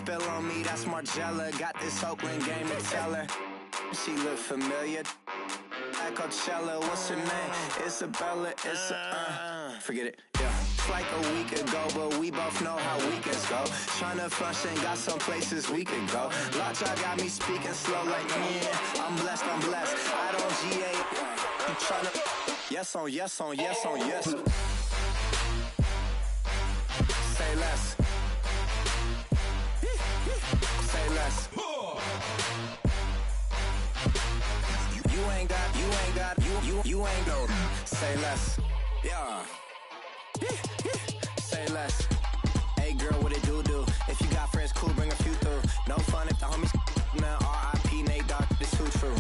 spill on me, that's Margella. Got this Oakland game to tell her. She look familiar. At Coachella, what's her name? Isabella, forget it, yeah. It's like a week ago, but we both know how weekends go. Tryna function, got some places we could go. Lockjaw got me speaking slow like, yeah, I'm blessed. I don't GA, I'm tryna, yes on yes on yes on yes. Say less. Say less. You ain't no. Say less. Yeah. Say less. Hey girl, what it do? If you got friends, cool, bring a few through. No fun if the homies now R.I.P. Nate Dogg, this too true.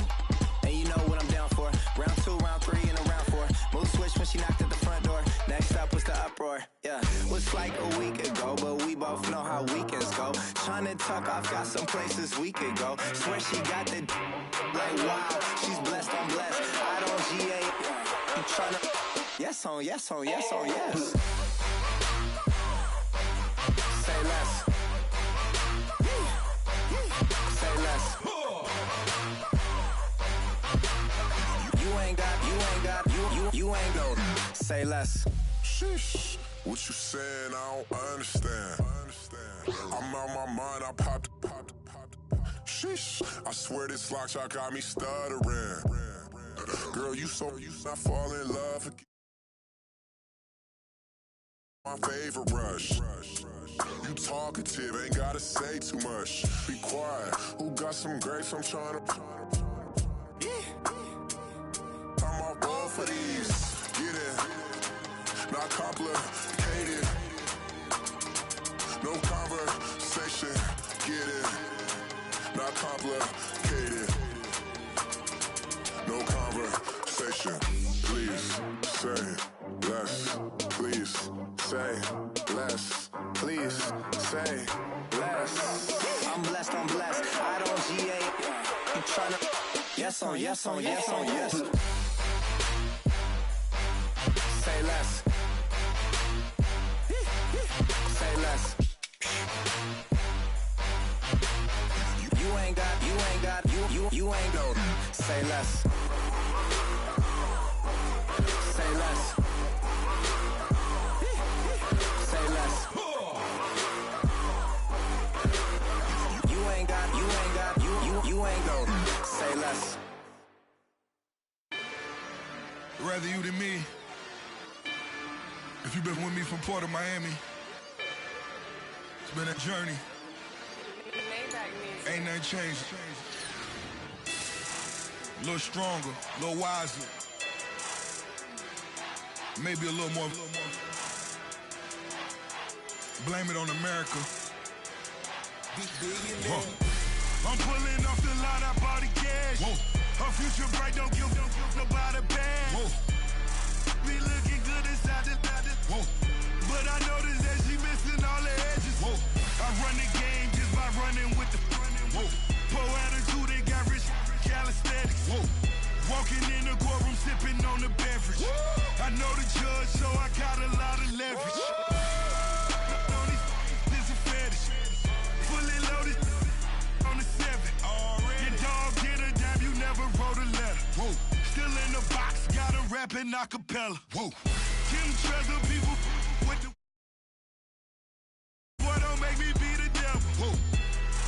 And you know what I'm down for. Round 2, round 3, and a round 4. Mood switch when she knocked at the front door. Next up was the uproar. Yeah, was like a week ago, but we both know how weekends go. Tryna tuck off, got some places we could go. Swear she got the like wow, she's blessed, I'm blessed. I don't GA, I'm tryna yes on yes on yes on yes. Say less. Say less. You ain't no. Say less. Sheesh. What you saying? I don't understand. I'm out my mind. I popped. Sheesh. I swear this lockjaw got me stuttering. Girl, you not fall in love again. My favorite rush. You talkative, ain't gotta say too much. Be quiet. Who got some grapes? I'm trying to. I'm off both of these. Get in. Not complicated. No conversation. Get in. Not complicated. No conversation. Please say less. Please say less. Please say less. I'm blessed. I don't GA. I'm tryna yes on yes on yes on yes. Say less. Say less. You ain't no. Say less. Say less. Say less. You ain't no. Say less. Rather you than me. If you've been with me from Port of Miami, it's been a journey. Ain't nothing changed. A little stronger, a little wiser. Maybe a little more. Blame it on America. I'm pulling off the line, I bought the cash. Whoa. Her future bright, don't give nobody bad. Whoa. Be looking good inside the whoa. But I noticed that she missing all the edges. Whoa. I run the game just by running with the whoa. Poor attitude, they got rich calisthenics. Whoa. Walking in the courtroom, sipping on the beverage. Whoa. I know the judge, so I got a lot of leverage. This a fetish. Fully loaded on the 7. Your dog get a dime, you never wrote a letter. Whoa. Still in the box, got a rapping acapella. Whoa. Kim Treasure, people with the boy, don't make me be the devil. Whoa.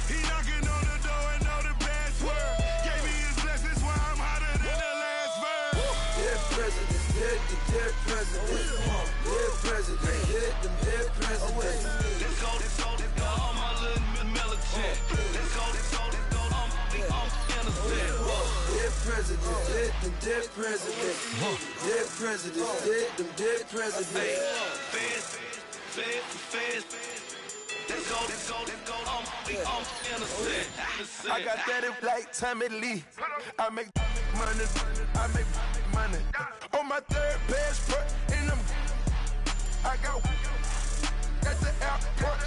He knocking on the door and know the password. Gave me his blessings while I'm hotter than the last verse. Dead presidents, dead presidents. Dead presidents, dead presidents. Let's go, all my little militant. Let's go, I'm innocent. Dead presidents, dead presidents. Dead presidents, dead presidents. Feds. Let's go, I'm innocent. I got that in like Tommy Lee. I make money. On my third passport, and I got at the airport.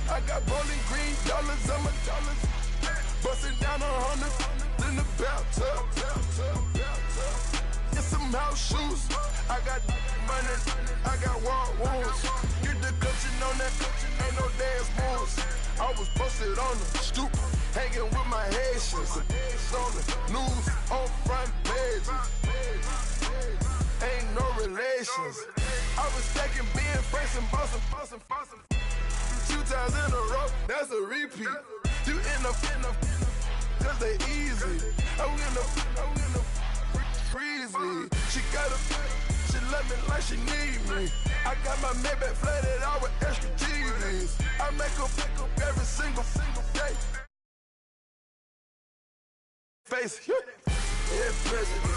I got bowling green dollars on my dollars. Busting down 100 in the bathtub. Get some house shoes. I got money. I got walk wounds. Get the coaching on that. Ain't no dance moves. I was posted on the stoop, hanging with my Haitians. On the news, on front pages. Ain't no relations. I was stacking being fresh and bossing. 2 times in a row, that's a repeat. You in the cause they easy. I'm in the freezy. She love me like she need me. I got my Maybach flooded out with extra cheese. I make up every single day. Face. Dead president,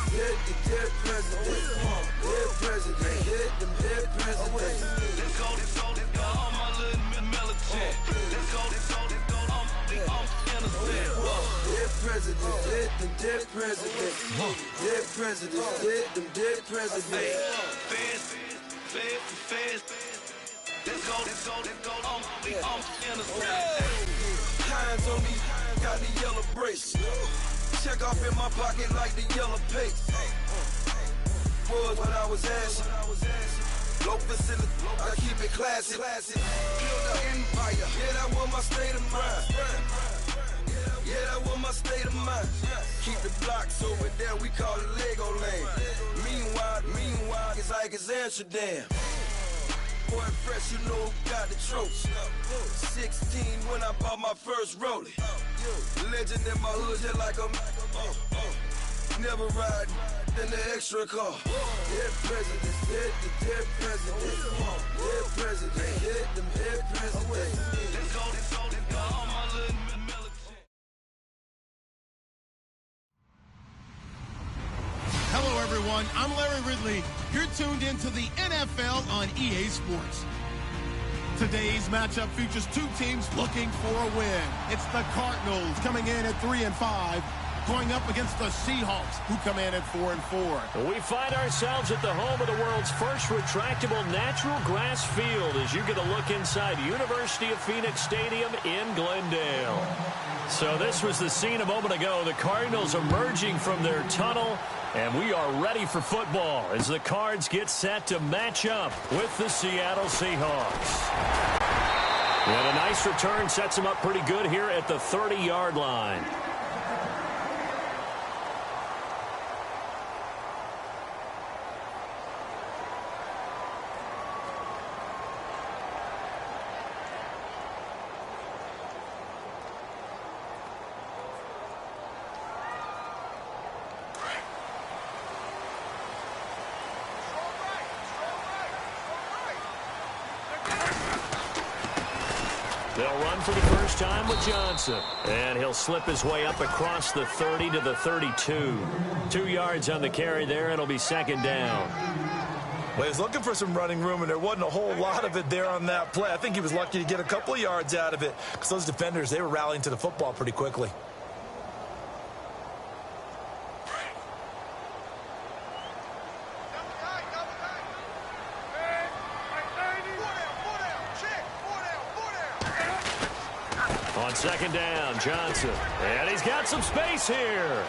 dead president. Dead president, dead president. Let's go, all my little militant. Let's go, I'm innocent. Dead president, dead president. Dead president, dead president. Fast. Let's go, I'm innocent. Hands on me, got the yellow brace. Check off in my pocket like the yellow paste. Was what I was asking. Low facility, I keep it classy. Build an empire, yeah, that was my state of mind. Yeah, that was my state of mind. Keep the blocks over there, we call it Lego land. Meanwhile, it's like it's Amsterdam. Boy fresh, you know who got the tropes. 16 when I bought my first rollie. Legend in my hood, just like I'm never ride in the extra car. Dead presidents, dead presidents. Dead presidents, dead presidents. Let's go, all my little militant. Hello, everyone. I'm Larry Ridley. You're tuned into the NFL on EA Sports. Today's matchup features 2 teams looking for a win. It's the Cardinals coming in at 3-5, going up against the Seahawks, who come in at 4-4. We find ourselves at the home of the world's first retractable natural grass field as you get a look inside University of Phoenix Stadium in Glendale. So this was the scene a moment ago. The Cardinals emerging from their tunnel, and we are ready for football as the Cards get set to match up with the Seattle Seahawks. And a nice return sets them up pretty good here at the 30-yard line. They'll run for the first time with Johnson. And he'll slip his way up across the 30 to the 32. 2 yards on the carry there. It'll be second down. Well, he was looking for some running room, and there wasn't a whole lot of it there on that play. I think he was lucky to get a couple of yards out of it because those defenders, they were rallying to the football pretty quickly. On second down, Johnson. And he's got some space here.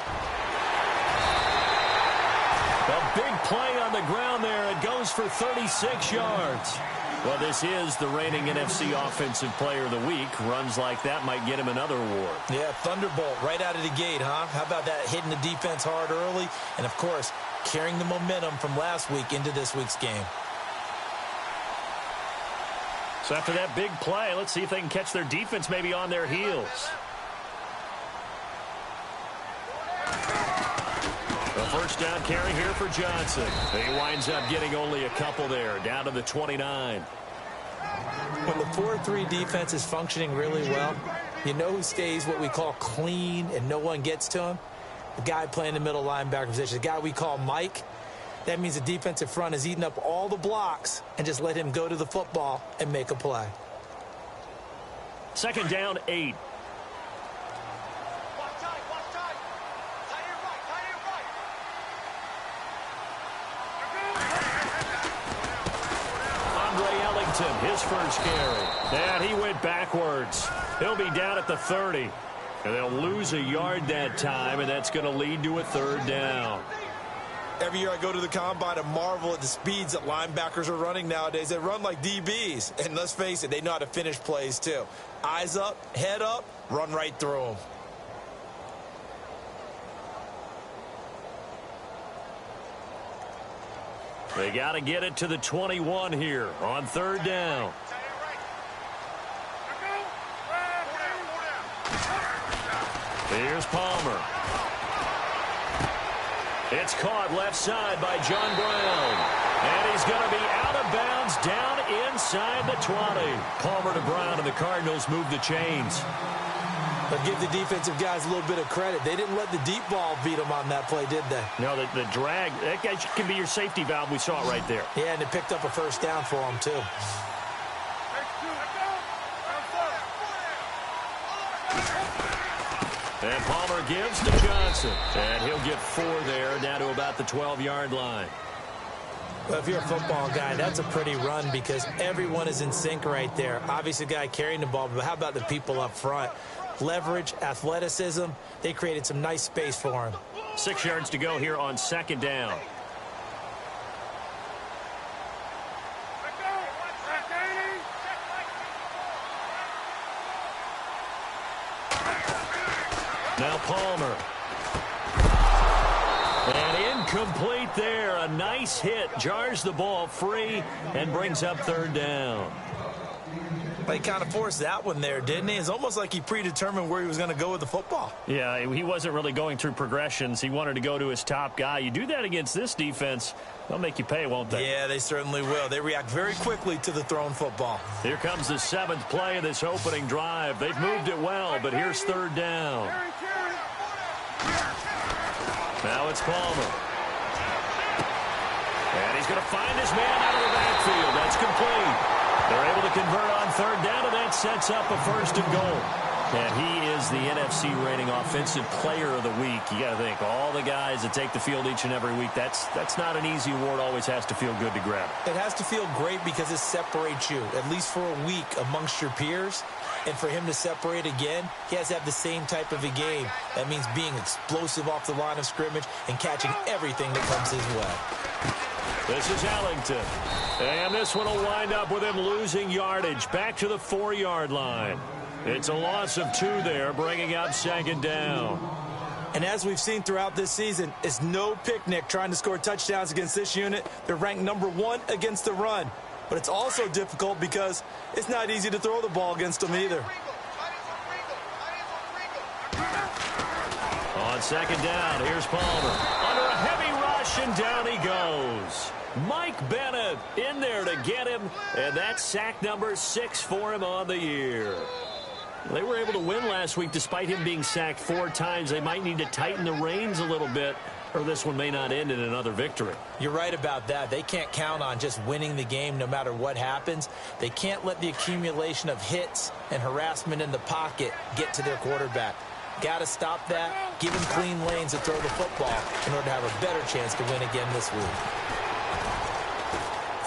A big play on the ground there. It goes for 36 yards. Well, this is the reigning NFC Offensive Player of the Week. Runs like that might get him another award. Yeah, thunderbolt right out of the gate, huh? How about that, hitting the defense hard early? And, of course, carrying the momentum from last week into this week's game. So after that big play, let's see if they can catch their defense maybe on their heels. The first down carry here for Johnson. He winds up getting only a couple there, down to the 29. When the 4-3 defense is functioning really well, you know who stays what we call clean and no one gets to him? The guy playing the middle linebacker position, the guy we call Mike. That means the defensive front is eating up all the blocks and just let him go to the football and make a play. Second down, 8. His first carry. And he went backwards. He'll be down at the 30. And they'll lose a yard that time, and that's going to lead to a third down. Every year I go to the combine and marvel at the speeds that linebackers are running nowadays. They run like DBs. And let's face it, they know how to finish plays too. Eyes up, head up, run right through them. They got to get it to the 21 here on third down. Here's Palmer. It's caught left side by John Brown. And he's going to be out of bounds down inside the 20. Palmer to Brown, and the Cardinals move the chains. But give the defensive guys a little bit of credit. They didn't let the deep ball beat them on that play, did they? No, the drag, that can be your safety valve. We saw it right there. Yeah, and it picked up a first down for them, too. And Palmer gives to Johnson. And he'll get 4 there, down to about the 12-yard line. Well, if you're a football guy, that's a pretty run because everyone is in sync right there. Obviously, the guy carrying the ball, but how about the people up front? Leverage, athleticism, they created some nice space for him. 6 yards to go here on second down. Now Palmer. And incomplete there. A nice hit. Jars the ball free and brings up third down. He kind of forced that one there, didn't he? It's almost like he predetermined where he was going to go with the football. Yeah, he wasn't really going through progressions. He wanted to go to his top guy. You do that against this defense, they'll make you pay, won't they? Yeah, they certainly will. They react very quickly to the thrown football. Here comes the 7th play of this opening drive. They've moved it well, but here's third down. Now it's Palmer. And he's going to find his man out of the backfield. That's complete. They're able to convert on third down, and that sets up a 1st and goal. And he is the NFC rating offensive player of the week. You got to think, all the guys that take the field each and every week, that's not an easy award. Always has to feel good to grab. It has to feel great because it separates you, at least for a week, amongst your peers. And for him to separate again, he has to have the same type of a game. That means being explosive off the line of scrimmage and catching everything that comes his way. This is Ellington. And this one will wind up with him losing yardage back to the 4-yard line. It's a loss of 2 there, bringing up second down. And as we've seen throughout this season, it's no picnic trying to score touchdowns against this unit. They're ranked number 1 against the run. But it's also difficult because it's not easy to throw the ball against them either. On second down, here's Palmer. Under a heavy rush, and down he goes. Mike Bennett in there to get him, and that's sack number 6 for him on the year. They were able to win last week despite him being sacked 4 times. They might need to tighten the reins a little bit, or this one may not end in another victory. You're right about that. They can't count on just winning the game no matter what happens. They can't let the accumulation of hits and harassment in the pocket get to their quarterback. Got to stop that, give him clean lanes to throw the football in order to have a better chance to win again this week.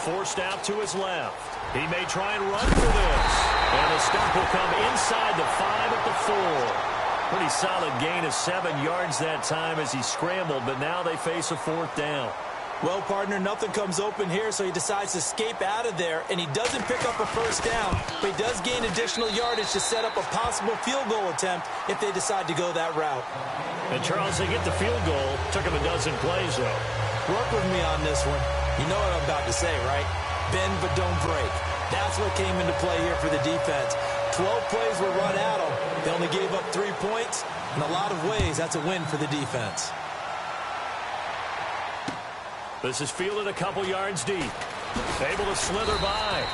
Forced out to his left. He may try and run for this. And the stop will come inside the 5 at the 4. Pretty solid gain of 7 yards that time as he scrambled, but now they face a 4th down. Well, partner, nothing comes open here, so he decides to escape out of there, and he doesn't pick up a first down, but he does gain additional yardage to set up a possible field goal attempt if they decide to go that route. And, Charles, they get the field goal. Took him a dozen plays, though. Work with me on this one. You know what I'm about to say, right? Bend but don't break. That's what came into play here for the defense. 12 plays were run at them. They only gave up 3 points. In a lot of ways, that's a win for the defense. This is fielded a couple yards deep. Able to slither by.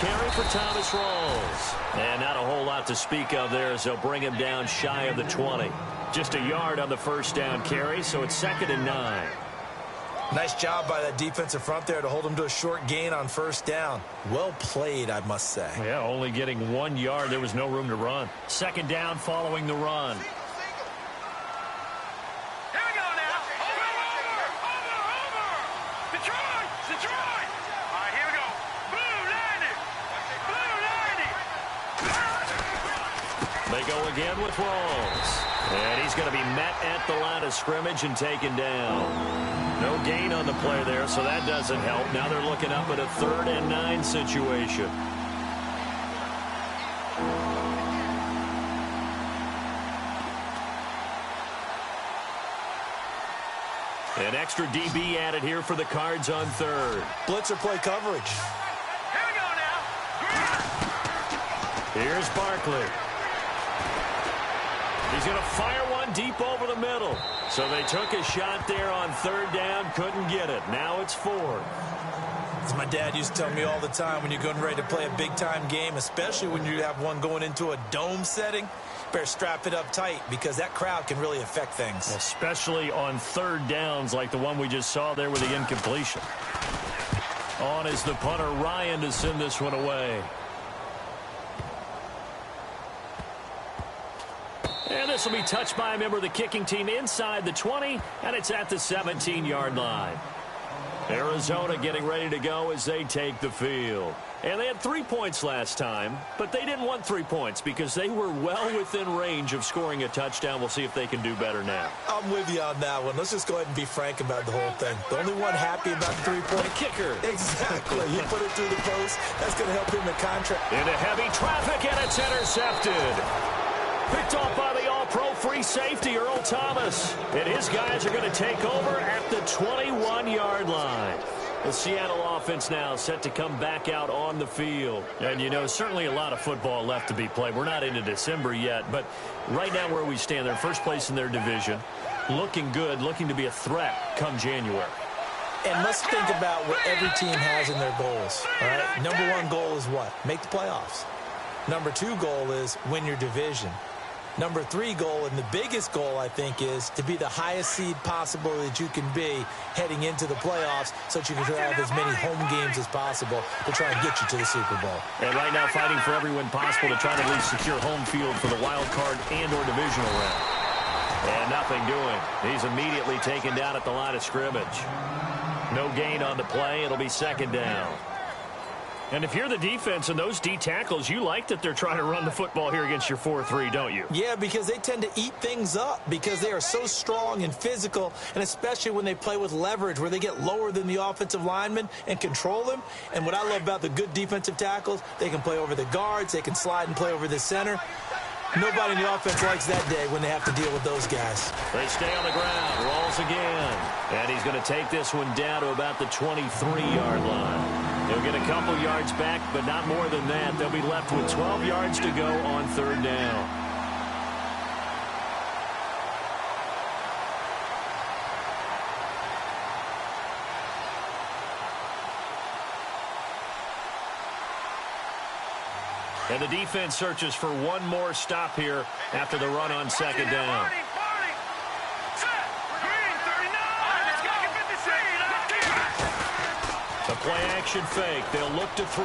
Carry for Thomas Rawls. And not a whole lot to speak of there as they'll bring him down shy of the 20. Just a yard on the first down carry, so it's 2nd and 9. Nice job by that defensive front there to hold him to a short gain on first down. Well played, I must say. Yeah, only getting 1 yard. There was no room to run. 2nd down following the run. They go again with Rawls. And he's going to be met at the line of scrimmage and taken down. No gain on the play there, so that doesn't help. Now they're looking up at a 3rd and 9 situation. An extra DB added here for the Cards on 3rd. Blitzer play coverage. Here we go now. Here's Barkley. He's going to fire one deep over the middle. So they took a shot there on 3rd down, couldn't get it. Now it's 4th. As my dad used to tell me all the time, when you're getting ready to play a big-time game, especially when you have one going into a dome setting, better strap it up tight because that crowd can really affect things. Especially on 3rd downs like the one we just saw there with the incompletion. On is the punter, Ryan, to send this one away. And this will be touched by a member of the kicking team inside the 20, and it's at the 17-yard line. Arizona getting ready to go as they take the field. And they had 3 points last time, but they didn't want 3 points because they were well within range of scoring a touchdown. We'll see if they can do better now. I'm with you on that one. Let's just go ahead and be frank about the whole thing. The only one happy about the 3-point kicker. Exactly. You put it through the post. That's going to help him in contract. Into heavy traffic, and it's intercepted. Picked off by the all-pro free safety, Earl Thomas. And his guys are going to take over at the 21-yard line. The Seattle offense now set to come back out on the field. And, you know, certainly a lot of football left to be played. We're not into December yet, but right now where we stand, they're first place in their division. Looking good, looking to be a threat come January. And let's think about what every team has in their goals. All right? Number 1 goal is what? Make the playoffs. Number 2 goal is win your division. Number 3 goal, and the biggest goal, I think, is to be the highest seed possible that you can be heading into the playoffs so that you can have as many home games as possible to try and get you to the Super Bowl. And right now fighting for every win possible to try to at least secure home field for the wild card and or divisional round. And nothing doing. He's immediately taken down at the line of scrimmage. No gain on the play. It'll be 2nd down. And if you're the defense and those D tackles, you like that they're trying to run the football here against your 4-3, don't you? Yeah, because they tend to eat things up because they are so strong and physical, and especially when they play with leverage where they get lower than the offensive linemen and control them. And what I love about the good defensive tackles, they can play over the guards, they can slide and play over the center. Nobody in the offense likes that day when they have to deal with those guys. They stay on the ground, rolls again, and he's going to take this one down to about the 23-yard line. He'll get a couple yards back, but not more than that. They'll be left with 12 yards to go on 3rd down. And the defense searches for one more stop here after the run on 2nd down. The play-action fake. They'll look to throw.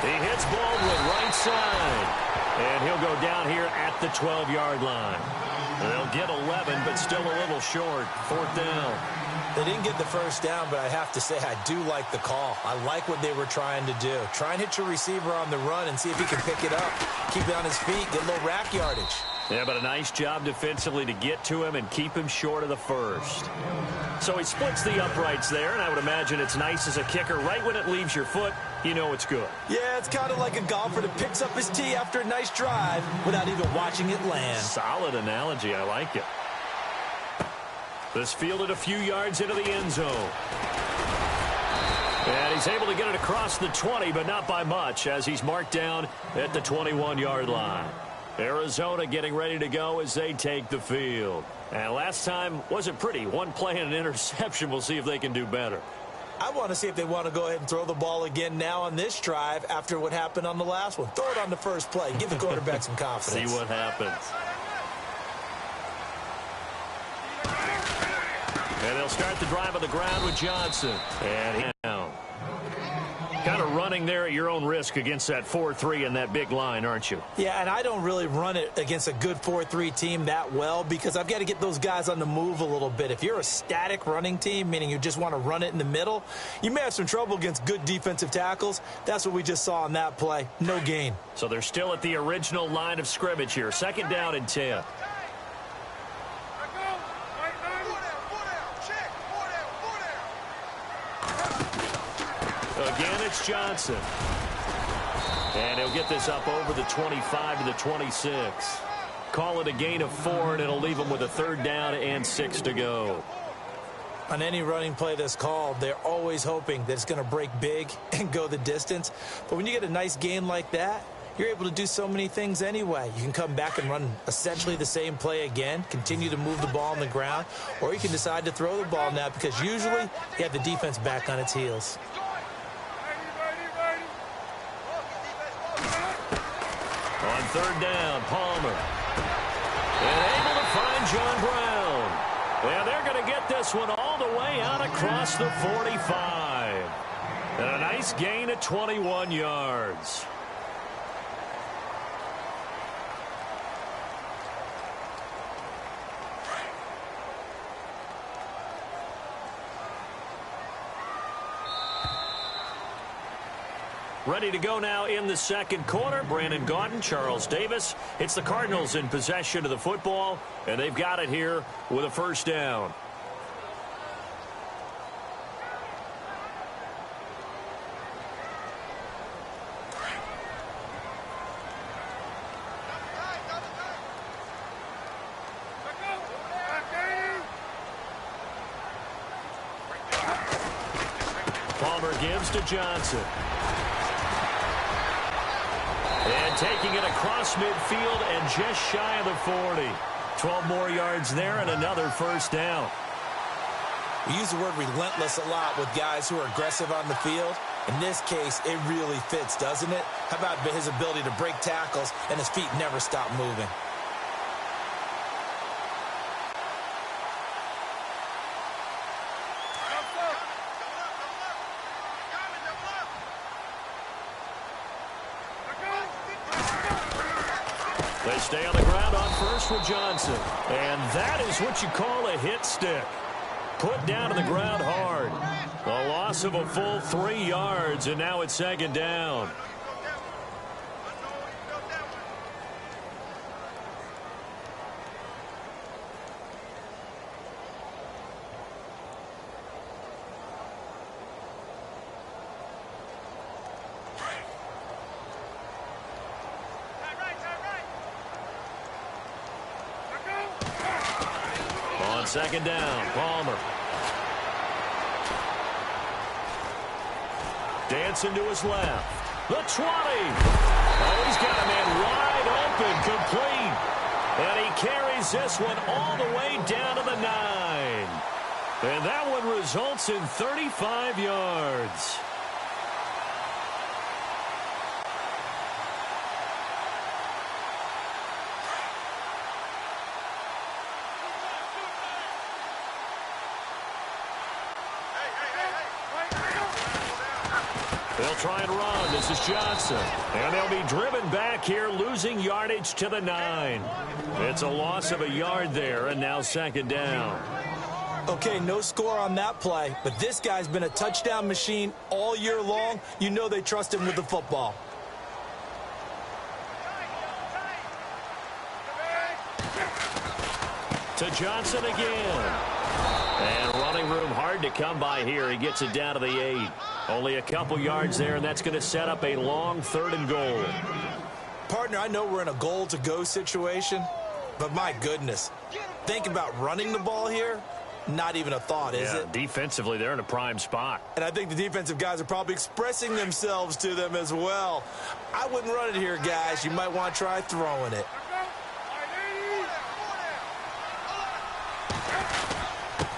He hits Baldwin right side. And he'll go down here at the 12-yard line. They'll get 11, but still a little short. 4th down. They didn't get the first down, but I have to say I do like the call. I like what they were trying to do. Try and hit your receiver on the run and see if he can pick it up. Keep it on his feet, get a little rack yardage. Yeah, but a nice job defensively to get to him and keep him short of the first. So he splits the uprights there, and I would imagine it's nice as a kicker. Right when it leaves your foot, you know it's good. Yeah, it's kind of like a golfer that picks up his tee after a nice drive without even watching it land. Solid analogy. I like it. This fielded a few yards into the end zone. And he's able to get it across the 20, but not by much, as he's marked down at the 21-yard line. Arizona getting ready to go as they take the field. And last time wasn't pretty. One play and an interception. We'll see if they can do better. I want to see if they want to go ahead and throw the ball again now on this drive after what happened on the last one. Throw it on the first play. Give the quarterback some confidence. See what happens. And they'll start the drive on the ground with Johnson. And down. Kind of running there at your own risk against that 4-3 and that big line, aren't you? Yeah, and I don't really run it against a good 4-3 team that well because I've got to get those guys on the move a little bit. If you're a static running team, meaning you just want to run it in the middle, you may have some trouble against good defensive tackles. That's what we just saw on that play. No gain. So they're still at the original line of scrimmage here. 2nd down and 10. Again, it's Johnson. And he'll get this up over the 25 to the 26. Call it a gain of 4, and it'll leave him with a 3rd down and 6 to go. On any running play that's called, they're always hoping that it's going to break big and go the distance. But when you get a nice gain like that, you're able to do so many things anyway. You can come back and run essentially the same play again, continue to move the ball on the ground, or you can decide to throw the ball now because usually you have the defense back on its heels. On 3rd down, Palmer. And able to find John Brown. And they're going to get this one all the way out across the 45. And a nice gain of 21 yards. Ready to go now in the 2nd quarter. Brandon Gaudin, Charles Davis. It's the Cardinals in possession of the football, and they've got it here with a 1st down. Palmer gives to Johnson. And taking it across midfield and just shy of the 40. 12 more yards there and another 1st down. We use the word relentless a lot with guys who are aggressive on the field. In this case, it really fits, doesn't it? How about his ability to break tackles and his feet never stop moving? They stay on the ground on 1st with Johnson. And that is what you call a hit stick. Put down to the ground hard. A loss of a full 3 yards, and now it's 2nd down. On 2nd down, Palmer. Dancing to his left. The 20. Oh, he's got a man wide open, complete. And he carries this one all the way down to the 9. And that one results in 35 yards. They'll try and run. This is Johnson. And they'll be driven back here, losing yardage to the 9. It's a loss of a yard there, and now 2nd down. Okay, no score on that play, but this guy's been a touchdown machine all year long. You know they trust him with the football. To Johnson again. And running room hard to come by here. He gets it down to the 8. Only a couple yards there, and that's going to set up a long 3rd and goal. Partner, I know we're in a goal-to-go situation, but my goodness, think about running the ball here. Not even a thought, is it? Defensively, they're in a prime spot. And I think the defensive guys are probably expressing themselves to them as well. I wouldn't run it here, guys. You might want to try throwing it.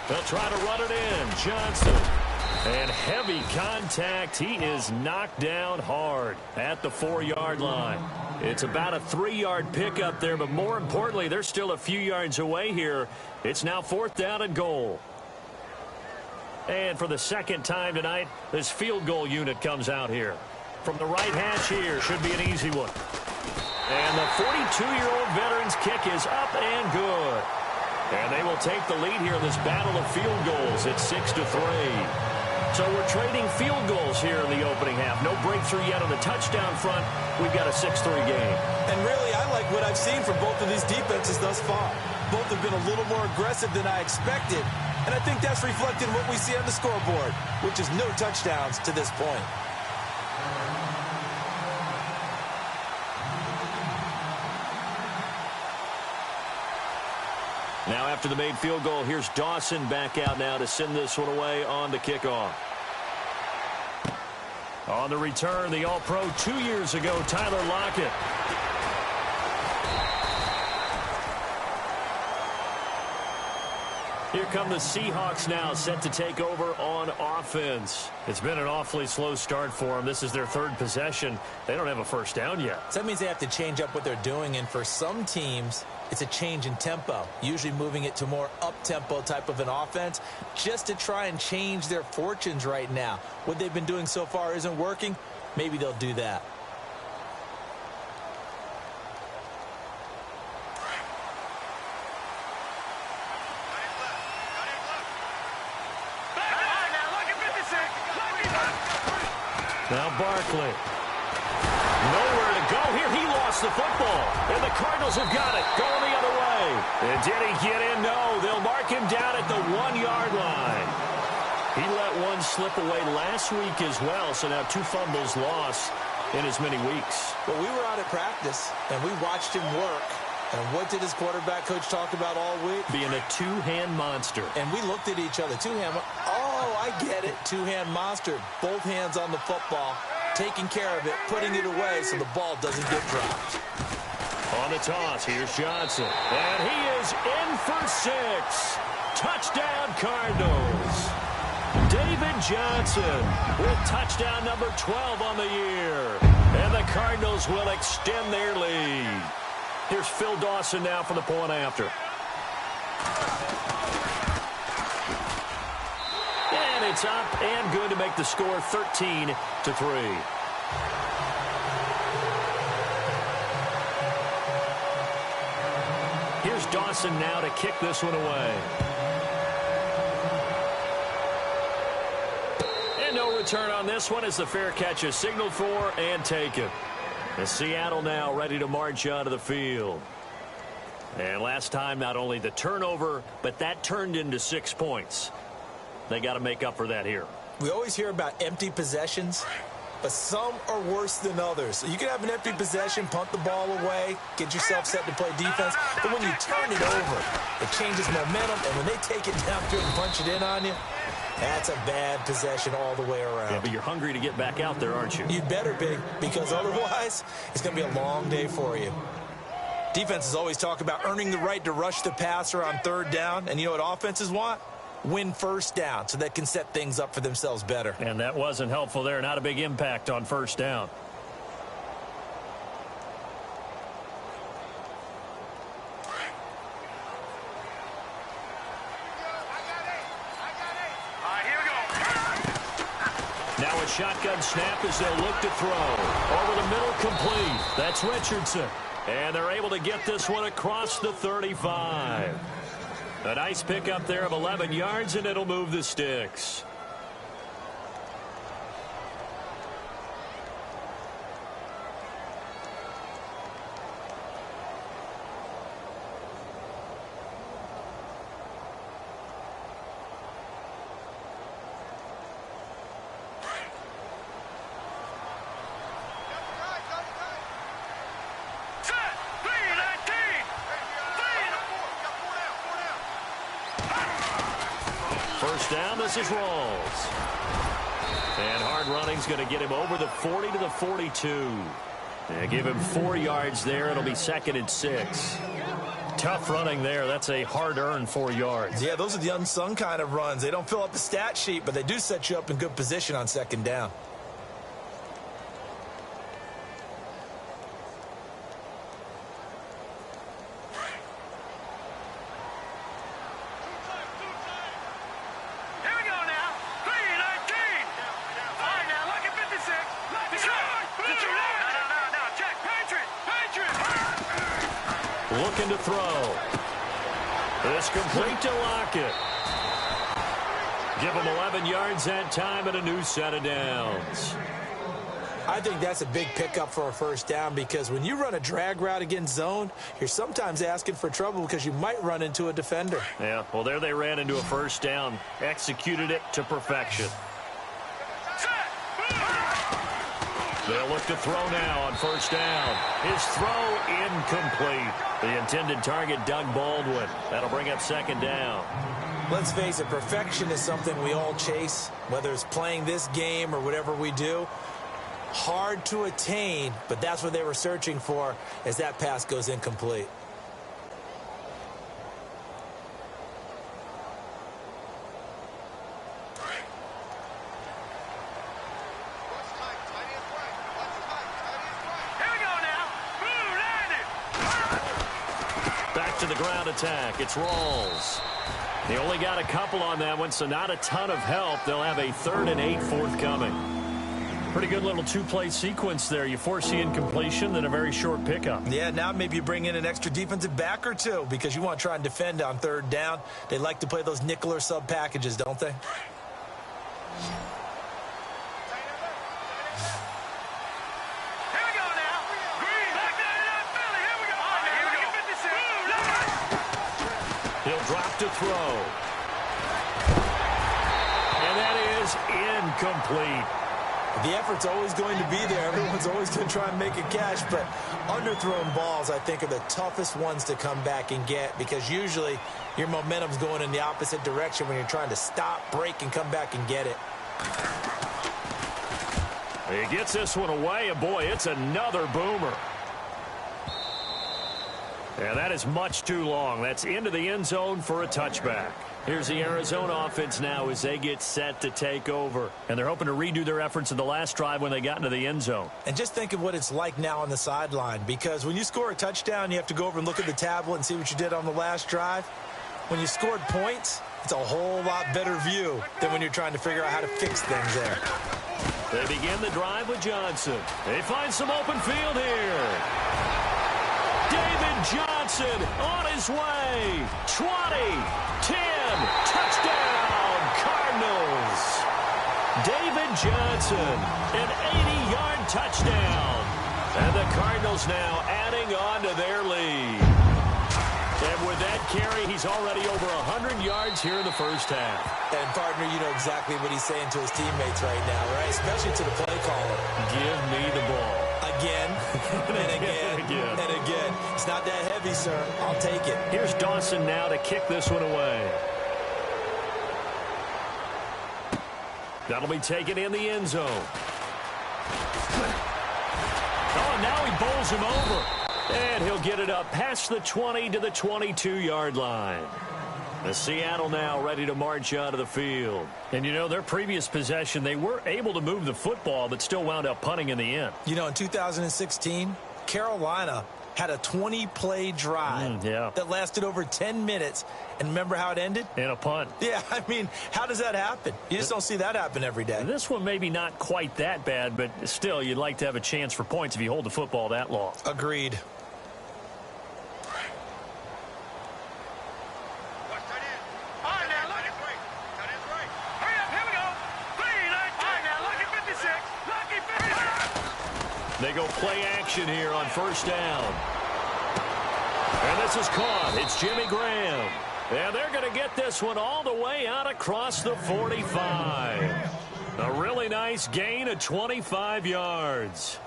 They'll try to run it in. Johnson. And heavy contact. He is knocked down hard at the 4-yard line. It's about a 3-yard pickup there, but more importantly, they're still a few yards away here. It's now 4th down and goal. And for the second time tonight, this field goal unit comes out here. From the right hash here, should be an easy one. And the 42-year-old veteran's kick is up and good. And they will take the lead here in this battle of field goals. It's 6-3. So we're trading field goals here in the opening half. No breakthrough yet on the touchdown front. We've got a 6-3 game. And really, I like what I've seen from both of these defenses thus far. Both have been a little more aggressive than I expected. And I think that's reflected in what we see on the scoreboard, which is no touchdowns to this point. Now after the made field goal, here's Dawson back out now to send this one away on the kickoff. On the return, the All-Pro 2 years ago, Tyler Lockett. Here come the Seahawks now, set to take over on offense. It's been an awfully slow start for them. This is their third possession. They don't have a first down yet. So that means they have to change up what they're doing, and for some teams, it's a change in tempo, usually moving it to more up-tempo type of an offense just to try and change their fortunes right now. What they've been doing so far isn't working. Maybe they'll do that. Now Barkley. Nowhere to go here. He lost the football. And the Cardinals have got it. Going the other way. And did he get in? No. They'll mark him down at the 1-yard line. He let one slip away last week as well. So now 2 fumbles lost in as many weeks. Well, we were out at practice, and we watched him work. And what did his quarterback coach talk about all week? Being a two-hand monster. And we looked at each other. Two-hand. Oh, I get it. Two-hand monster. Both hands on the football, taking care of it, putting it away so the ball doesn't get dropped. On the toss, here's Johnson. And he is in for 6. Touchdown, Cardinals. David Johnson with touchdown number 12 on the year. And the Cardinals will extend their lead. Here's Phil Dawson now for the point after. And it's up and good to make the score 13-3. Here's Dawson now to kick this one away. And no return on this one as the fair catch is signaled for and taken. And Seattle now ready to march onto the field. And last time, not only the turnover, but that turned into 6 points. They got to make up for that here. We always hear about empty possessions, but some are worse than others. So you can have an empty possession, punt the ball away, get yourself set to play defense. But when you turn it over, it changes momentum. And when they take it down through and punch it in on you, that's a bad possession all the way around. Yeah, but you're hungry to get back out there, aren't you? You better be, because otherwise it's going to be a long day for you. Defenses always talk about earning the right to rush the passer on 3rd down. And you know what offenses want? Win 1st down so they can set things up for themselves better. And that wasn't helpful there. Not a big impact on 1st down. Now a shotgun snap as they'll look to throw. Over the middle, complete. That's Richardson. And they're able to get this one across the 35. A nice pickup there of 11 yards, and it'll move the sticks. First down, this is Rawls. And hard running's going to get him over the 40 to the 42. They give him 4 yards there. It'll be 2nd and 6. Tough running there. That's a hard-earned 4 yards. Yeah, those are the unsung kind of runs. They don't fill up the stat sheet, but they do set you up in good position on 2nd down. looking to throw. This complete to Lockett. Give him 11 yards that time and a new set of downs. I think that's a big pickup for a first down because when you run a drag route against zone, you're sometimes asking for trouble because you might run into a defender. Yeah, well, there they ran into a first down. Executed it to perfection. They'll look to throw now on first down. His throw incomplete. The intended target, Doug Baldwin. That'll bring up second down. Let's face it, perfection is something we all chase, whether it's playing this game or whatever we do. Hard to attain, but that's what they were searching for as that pass goes incomplete. Back to the ground attack. It's Rawls. They only got a couple on that one, so not a ton of help. They'll have a 3rd and 8 forthcoming. Pretty good little two-play sequence there. You force the incompletion, then a very short pickup. Yeah, now maybe you bring in an extra defensive back or two because you want to try and defend on 3rd down. They like to play those nickel or sub packages, don't they? He'll drop to throw. And that is incomplete. The effort's always going to be there. Everyone's always going to try and make a catch, but underthrown balls, I think, are the toughest ones to come back and get because usually your momentum's going in the opposite direction when you're trying to stop, break, and come back and get it. He gets this one away, and boy, it's another boomer. Yeah, that is much too long. That's into the end zone for a touchback. Here's the Arizona offense now as they get set to take over. And they're hoping to redo their efforts in the last drive when they got into the end zone. And just think of what it's like now on the sideline, because when you score a touchdown, you have to go over and look at the tablet and see what you did on the last drive. When you scored points, it's a whole lot better view than when you're trying to figure out how to fix things there. They begin the drive with Johnson. They find some open field here. David Johnson on his way. 20, 10, touchdown, Cardinals. David Johnson, an 80-yard touchdown. And the Cardinals now adding on to their lead. And with that carry, he's already over 100 yards here in the first half. And, partner, you know exactly what he's saying to his teammates right now, right? Especially to the play caller. Give me the ball. Again, and again, and again. It's not that heavy, sir. I'll take it. Here's Dawson now to kick this one away. That'll be taken in the end zone. Oh, now he bowls him over. And he'll get it up past the 20 to the 22-yard line. The Seattle now ready to march out of the field. And, you know, their previous possession, they were able to move the football, but still wound up punting in the end. You know, in 2016, Carolina had a 20-play drive that lasted over 10 minutes. And remember how it ended? In a punt. Yeah, I mean, how does that happen? You just don't see that happen every day. This one maybe not quite that bad, but still, you'd like to have a chance for points if you hold the football that long. Agreed. They go play action here on first down. And this is caught. It's Jimmy Graham. And they're going to get this one all the way out across the 45. A really nice gain of 25 yards.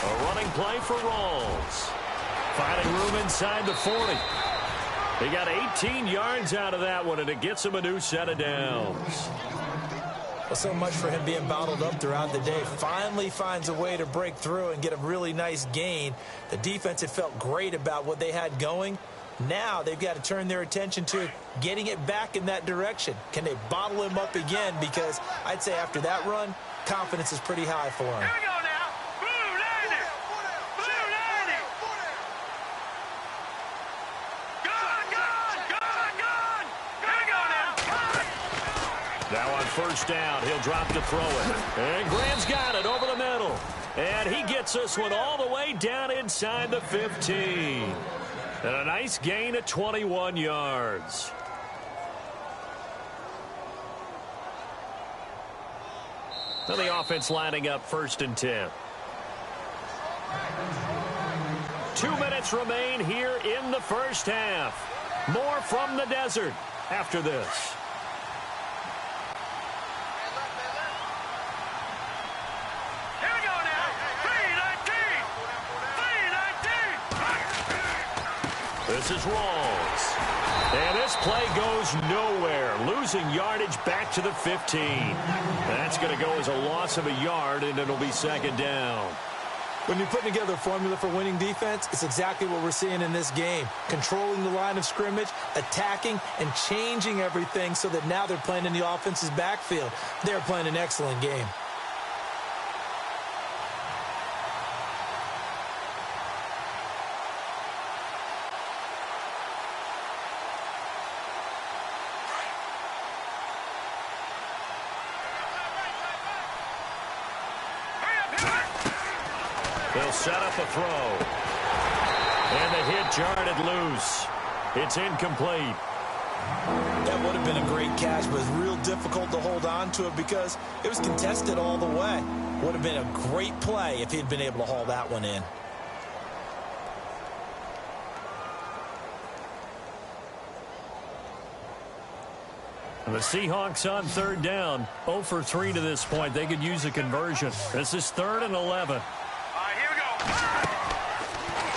A running play for Rawls. Finding room inside the 40. They got 18 yards out of that one, and it gets him a new set of downs. Well, so much for him being bottled up throughout the day. Finally finds a way to break through and get a really nice gain. The defense had felt great about what they had going. Now they've got to turn their attention to getting it back in that direction. Can they bottle him up again? Because I'd say after that run, confidence is pretty high for him. first down. He'll drop to throw it. And Graham's got it over the middle. And he gets this one all the way down inside the 15. And a nice gain of 21 yards. So the offense lining up 1st and 10. 2 minutes remain here in the first half. More from the desert after this. Here we go now. 3-19. This is Rawls. And this play goes nowhere. Losing yardage back to the 15. That's going to go as a loss of a yard, and it'll be 2nd down. When you're putting together a formula for winning defense, it's exactly what we're seeing in this game. Controlling the line of scrimmage, attacking, and changing everything so that now they're playing in the offense's backfield. They're playing an excellent game. They'll set up a throw. And the hit jarred it loose. It's incomplete. That would have been a great catch, but it's real difficult to hold on to it because it was contested all the way. Would have been a great play if he'd been able to haul that one in. The Seahawks on 3rd down. 0 for 3 to this point. They could use a conversion. This is 3rd and 11.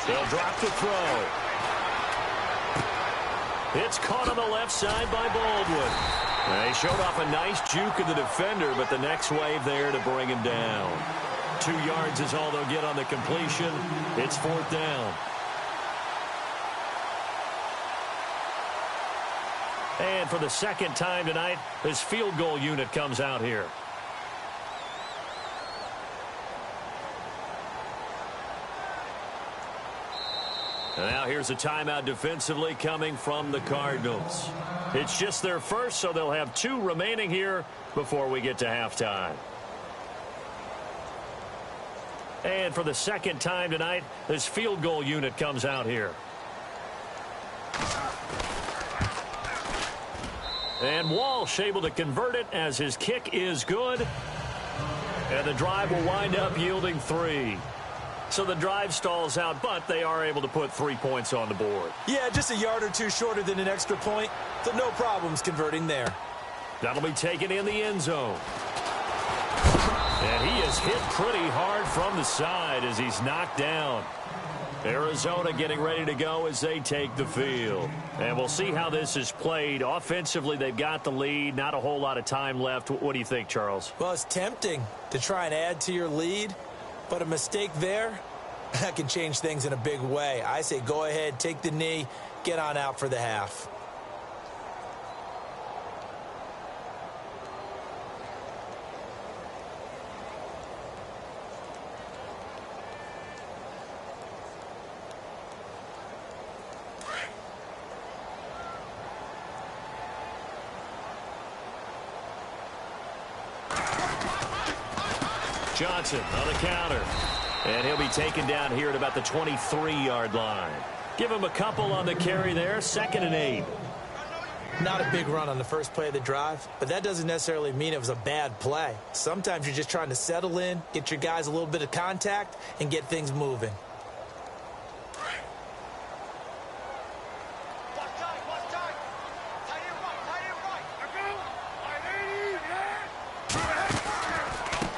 They'll drop the throw. It's caught on the left side by Baldwin. They showed off a nice juke of the defender, but the next wave there to bring him down. 2 yards is all they'll get on the completion. It's 4th down. And for the 2nd time tonight, this field goal unit comes out here. And now here's a timeout defensively coming from the Cardinals. It's just their first, so they'll have 2 remaining here before we get to halftime. And for the 2nd time tonight, this field goal unit comes out here. And Walsh able to convert it as his kick is good. And the drive will wind up yielding 3. So the drive stalls out, but they are able to put 3 points on the board. Yeah, just a yard or 2 shorter than an extra point, so no problems converting there. That'll be taken in the end zone. And he is hit pretty hard from the side as he's knocked down. Arizona getting ready to go as they take the field. And we'll see how this is played. Offensively, they've got the lead. Not a whole lot of time left. What do you think, Charles? Well, it's tempting to try and add to your lead. But a mistake there, that can change things in a big way. I say go ahead, take the knee, get on out for the half. Johnson on the counter. And he'll be taken down here at about the 23-yard line. Give him a couple on the carry there. 2nd and 8. Not a big run on the first play of the drive, but that doesn't necessarily mean it was a bad play. Sometimes you're just trying to settle in, get your guys a little bit of contact, and get things moving.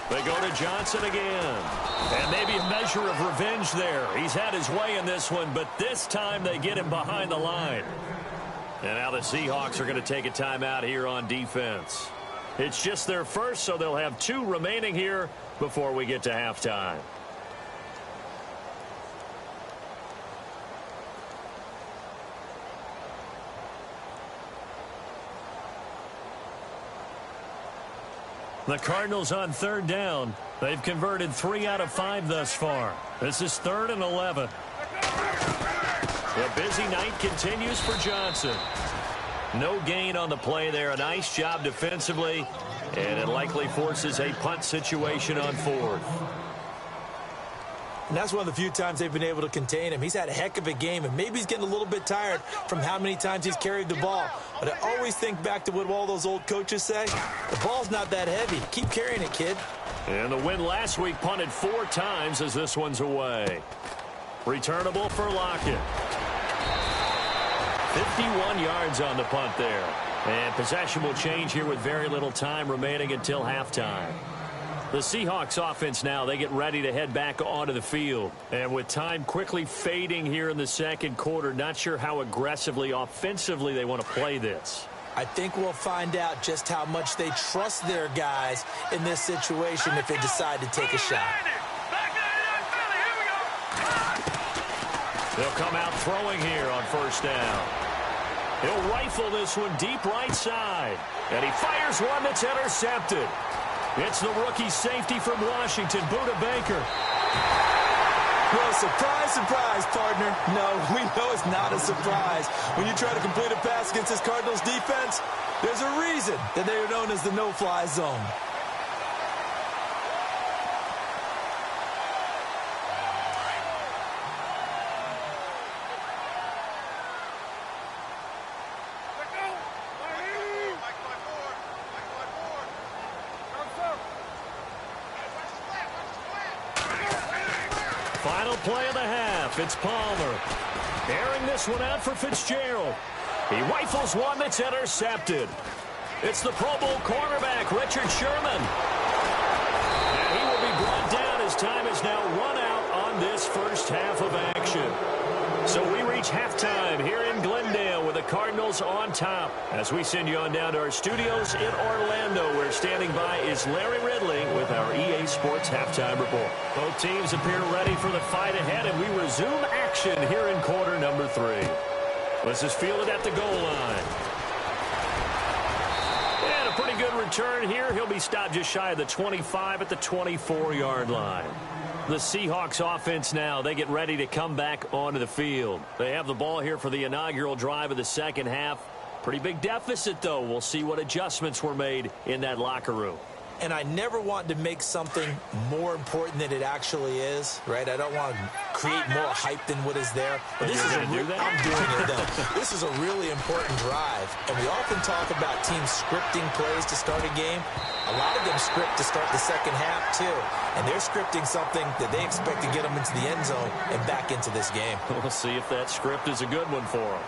They go to Johnson again. And maybe a measure of revenge there. He's had his way in this one, but this time they get him behind the line. And now the Seahawks are going to take a timeout here on defense. It's just their first, so they'll have 2 remaining here before we get to halftime. The Cardinals on 3rd down. They've converted 3 out of 5 thus far. This is 3rd and 11. The busy night continues for Johnson. No gain on the play there. A nice job defensively. And it likely forces a punt situation on 4th. And that's one of the few times they've been able to contain him. He's had a heck of a game, and maybe he's getting a little bit tired from how many times he's carried the ball. But I always think back to what all those old coaches say. The ball's not that heavy. Keep carrying it, kid. And the win last week punted 4 times as this one's away. Returnable for Lockett. 51 yards on the punt there. And possession will change here with very little time remaining until halftime. The Seahawks offense now, they get ready to head back onto the field. And with time quickly fading here in the second quarter, not sure how aggressively, offensively they want to play this. I think we'll find out just how much they trust their guys in this situation if they decide to take a shot. They'll come out throwing here on first down. He'll rifle this one deep right side. And he fires one that's intercepted. It's the rookie safety from Washington, Buda Baker. Well, surprise, surprise, partner. No, we know it's not a surprise. When you try to complete a pass against this Cardinals defense, there's a reason that they are known as the no-fly zone. Final play of the half. It's Palmer. Airing this one out for Fitzgerald. He rifles one that's intercepted. It's the Pro Bowl cornerback, Richard Sherman. And he will be brought down as time is now run out on this first half of action. So we reach halftime here in Glendale with the Cardinals on top. As we send you on down to our studios in Orlando, where standing by is Larry Ridley with our EA Sports Halftime Report. Both teams appear ready for the fight ahead, and we resume action here in quarter number 3. Let's just feel it at the goal line. And a pretty good return here. He'll be stopped just shy of the 25 at the 24-yard line. The Seahawks offense now, they get ready to come back onto the field. They have the ball here for the inaugural drive of the second half. Pretty big deficit, though. We'll see what adjustments were made in that locker room. And I never want to make something more important than it actually is, right? I don't want to create more hype than what is there. But this is I'm doing it, though. This is a really important drive. And we often talk about teams scripting plays to start a game. A lot of them script to start the second half, too. And they're scripting something that they expect to get them into the end zone and back into this game. We'll see if that script is a good one for them.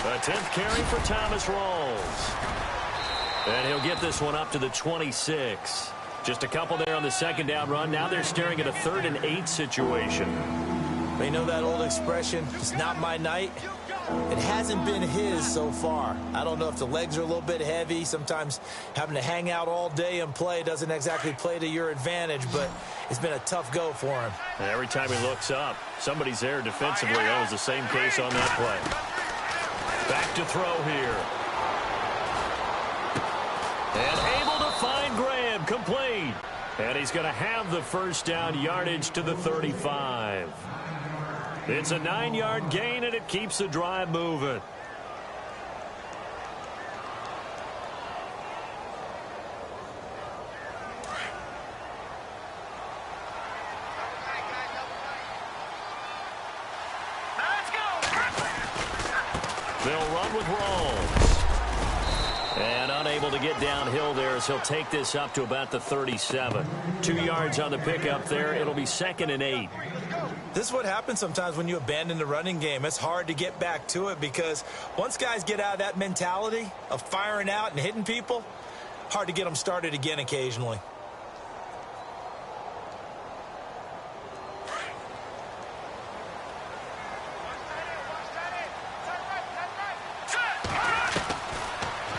A 10th carry for Thomas Rawls. And he'll get this one up to the 26. Just a couple there on the second down run. Now they're staring at a 3rd and 8 situation. They know that old expression, it's not my night. It hasn't been his so far. I don't know if the legs are a little bit heavy. Sometimes having to hang out all day and play doesn't exactly play to your advantage, but it's been a tough go for him. And every time he looks up, somebody's there defensively. That was the same case on that play. Back to throw here. And able to find Graham, complete. And he's going to have the first down, yardage to the 35. It's a 9-yard gain, and it keeps the drive moving. They'll run with Rawls. And unable to get downhill there as he'll take this up to about the 37. 2 yards on the pickup there. It'll be 2nd and 8. This is what happens sometimes when you abandon the running game. It's hard to get back to it because once guys get out of that mentality of firing out and hitting people, hard to get them started again occasionally.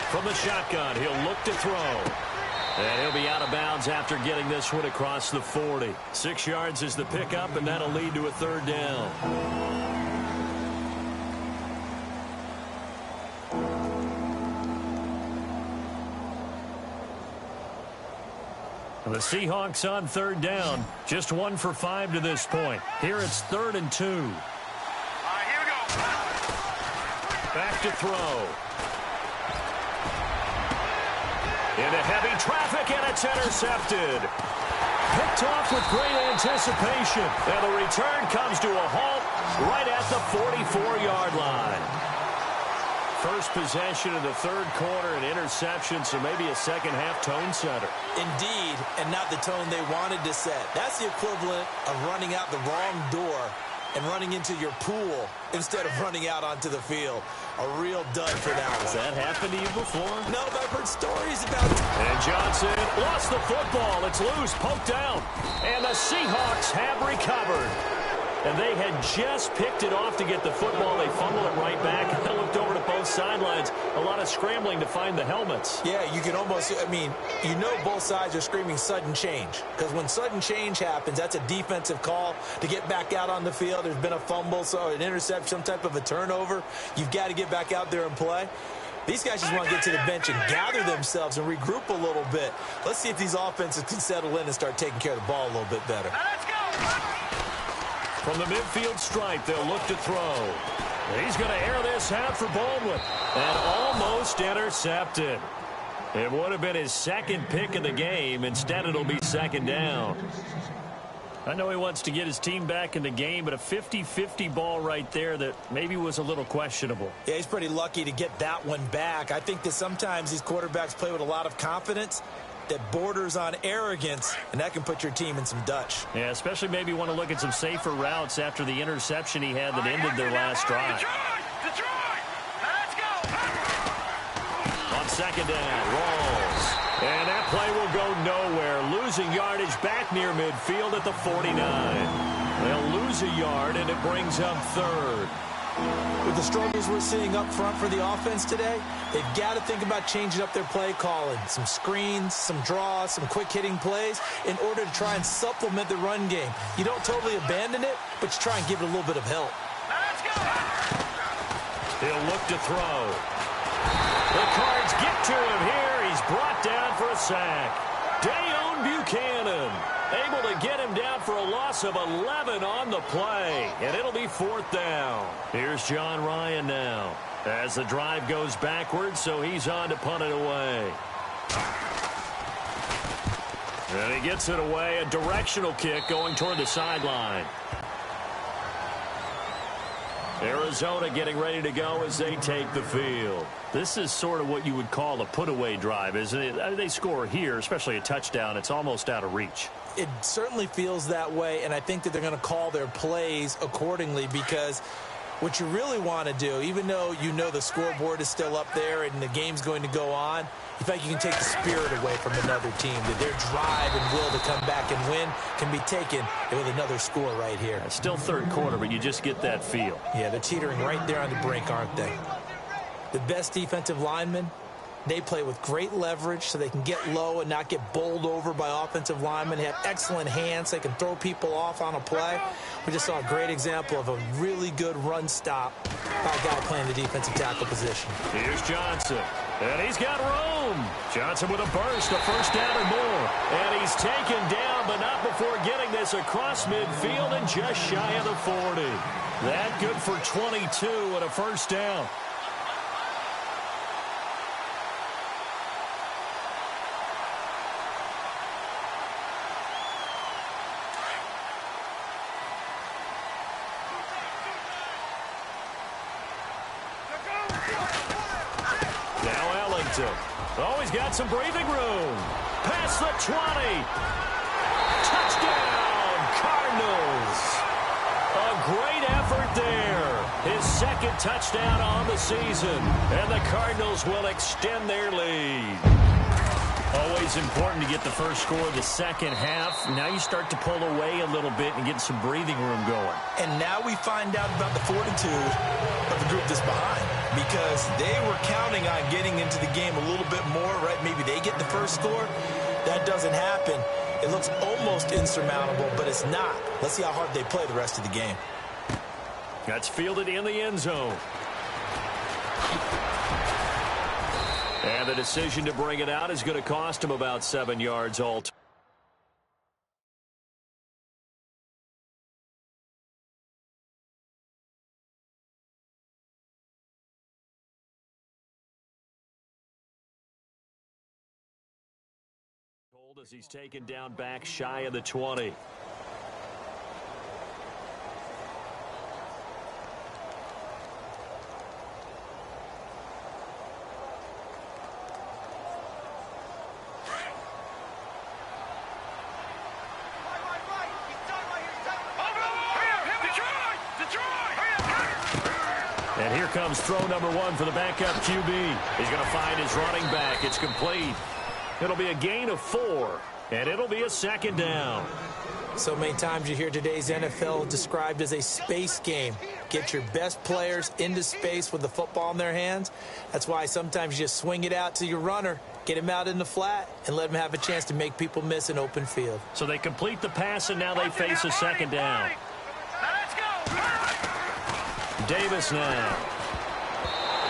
From the shotgun, he'll look to throw. And he'll be out of bounds after getting this one across the 40. 6 yards is the pickup, and that'll lead to a 3rd down. The Seahawks on 3rd down. Just 1 for 5 to this point. Here it's 3rd and 2. Back to throw. Into heavy traffic, and it's intercepted. Picked off with great anticipation. And the return comes to a halt right at the 44-yard line. First possession of the third quarter, an interception, so maybe a second-half tone setter. Indeed, and not the tone they wanted to set. That's the equivalent of running out the wrong door and running into your pool instead of running out onto the field. A real dud for that one. Has that happened to you before? No, but I've heard stories about it. And Johnson lost the football. It's loose, poked out. And the Seahawks have recovered. And they had just picked it off to get the football. They fumbled it right back. And looked over to both sidelines. A lot of scrambling to find the helmets. Yeah, you can almost, you know both sides are screaming sudden change. Because when sudden change happens, that's a defensive call to get back out on the field. There's been a fumble, so an interception, some type of a turnover. You've got to get back out there and play. These guys just want to get to the bench and gather themselves and regroup a little bit. Let's see if these offenses can settle in and start taking care of the ball a little bit better. Let's go! From the midfield stripe, they'll look to throw. He's going to air this out for Baldwin. And almost intercepted. It would have been his second pick of the game. Instead, it'll be second down. I know he wants to get his team back in the game, but a 50-50 ball right there that maybe was a little questionable. Yeah, he's pretty lucky to get that one back. I think that sometimes these quarterbacks play with a lot of confidence that borders on arrogance, and that can put your team in some Dutch. Yeah, especially maybe want to look at some safer routes after the interception he had that ended their last drive. Detroit! Let's go! On second down, rolls. And that play will go nowhere. Losing yardage back near midfield at the 49. They'll lose a yard, and it brings up third. With the struggles we're seeing up front for the offense today, they've got to think about changing up their play calling. Some screens, some draws, some quick-hitting plays in order to try and supplement the run game. You don't totally abandon it, but you try and give it a little bit of help. Let's go! He'll look to throw. The Cards get to him here. He's brought down for a sack. Dayon Buchanan able to get him down for a loss of 11 on the play. And it'll be fourth down. Here's John Ryan now as the drive goes backwards, so he's on to punt it away. And he gets it away. A directional kick going toward the sideline. Arizona getting ready to go as they take the field. This is sort of what you would call a put-away drive, isn't it? They score here, especially a touchdown. It's almost out of reach. It certainly feels that way, and I think that they're going to call their plays accordingly because what you really want to do, even though you know the scoreboard is still up there and the game's going to go on, you think you can take the spirit away from another team, that their drive and will to come back and win can be taken with another score right here. It's still third quarter, but you just get that feel. Yeah, they're teetering right there on the brink, aren't they? The best defensive linemen, they play with great leverage so they can get low and not get bowled over by offensive linemen. They have excellent hands. They can throw people off on a play. We just saw a great example of a really good run stop by a guy playing the defensive tackle position. Here's Johnson. And he's got room. Johnson with a burst, a first down or more. And he's taken down, but not before getting this across midfield and just shy of the 40. That good for 22 and a first down. Oh, he's got some breathing room. Past the 20. Touchdown, Cardinals. A great effort there. His second touchdown on the season. And the Cardinals will extend their lead. Always important to get the first score of the second half. Now you start to pull away a little bit and get some breathing room going. And now we find out about the fortitude of the group that's behind, because they were counting on getting into the game a little bit more, right? Maybe they get the first score. That doesn't happen. It looks almost insurmountable, but it's not. Let's see how hard they play the rest of the game. That's fielded in the end zone. And the decision to bring it out is going to cost him about 7 yards altogether. As he's taken down back shy of the 20. And here comes throw number 1 for the backup QB. He's going to find his running back. It's complete. It'll be a gain of 4, and it'll be a second down. So many times you hear today's NFL described as a space game. Get your best players into space with the football in their hands. That's why sometimes you just swing it out to your runner, get him out in the flat, and let him have a chance to make people miss an open field. So they complete the pass, and now they face a second down. Davis now.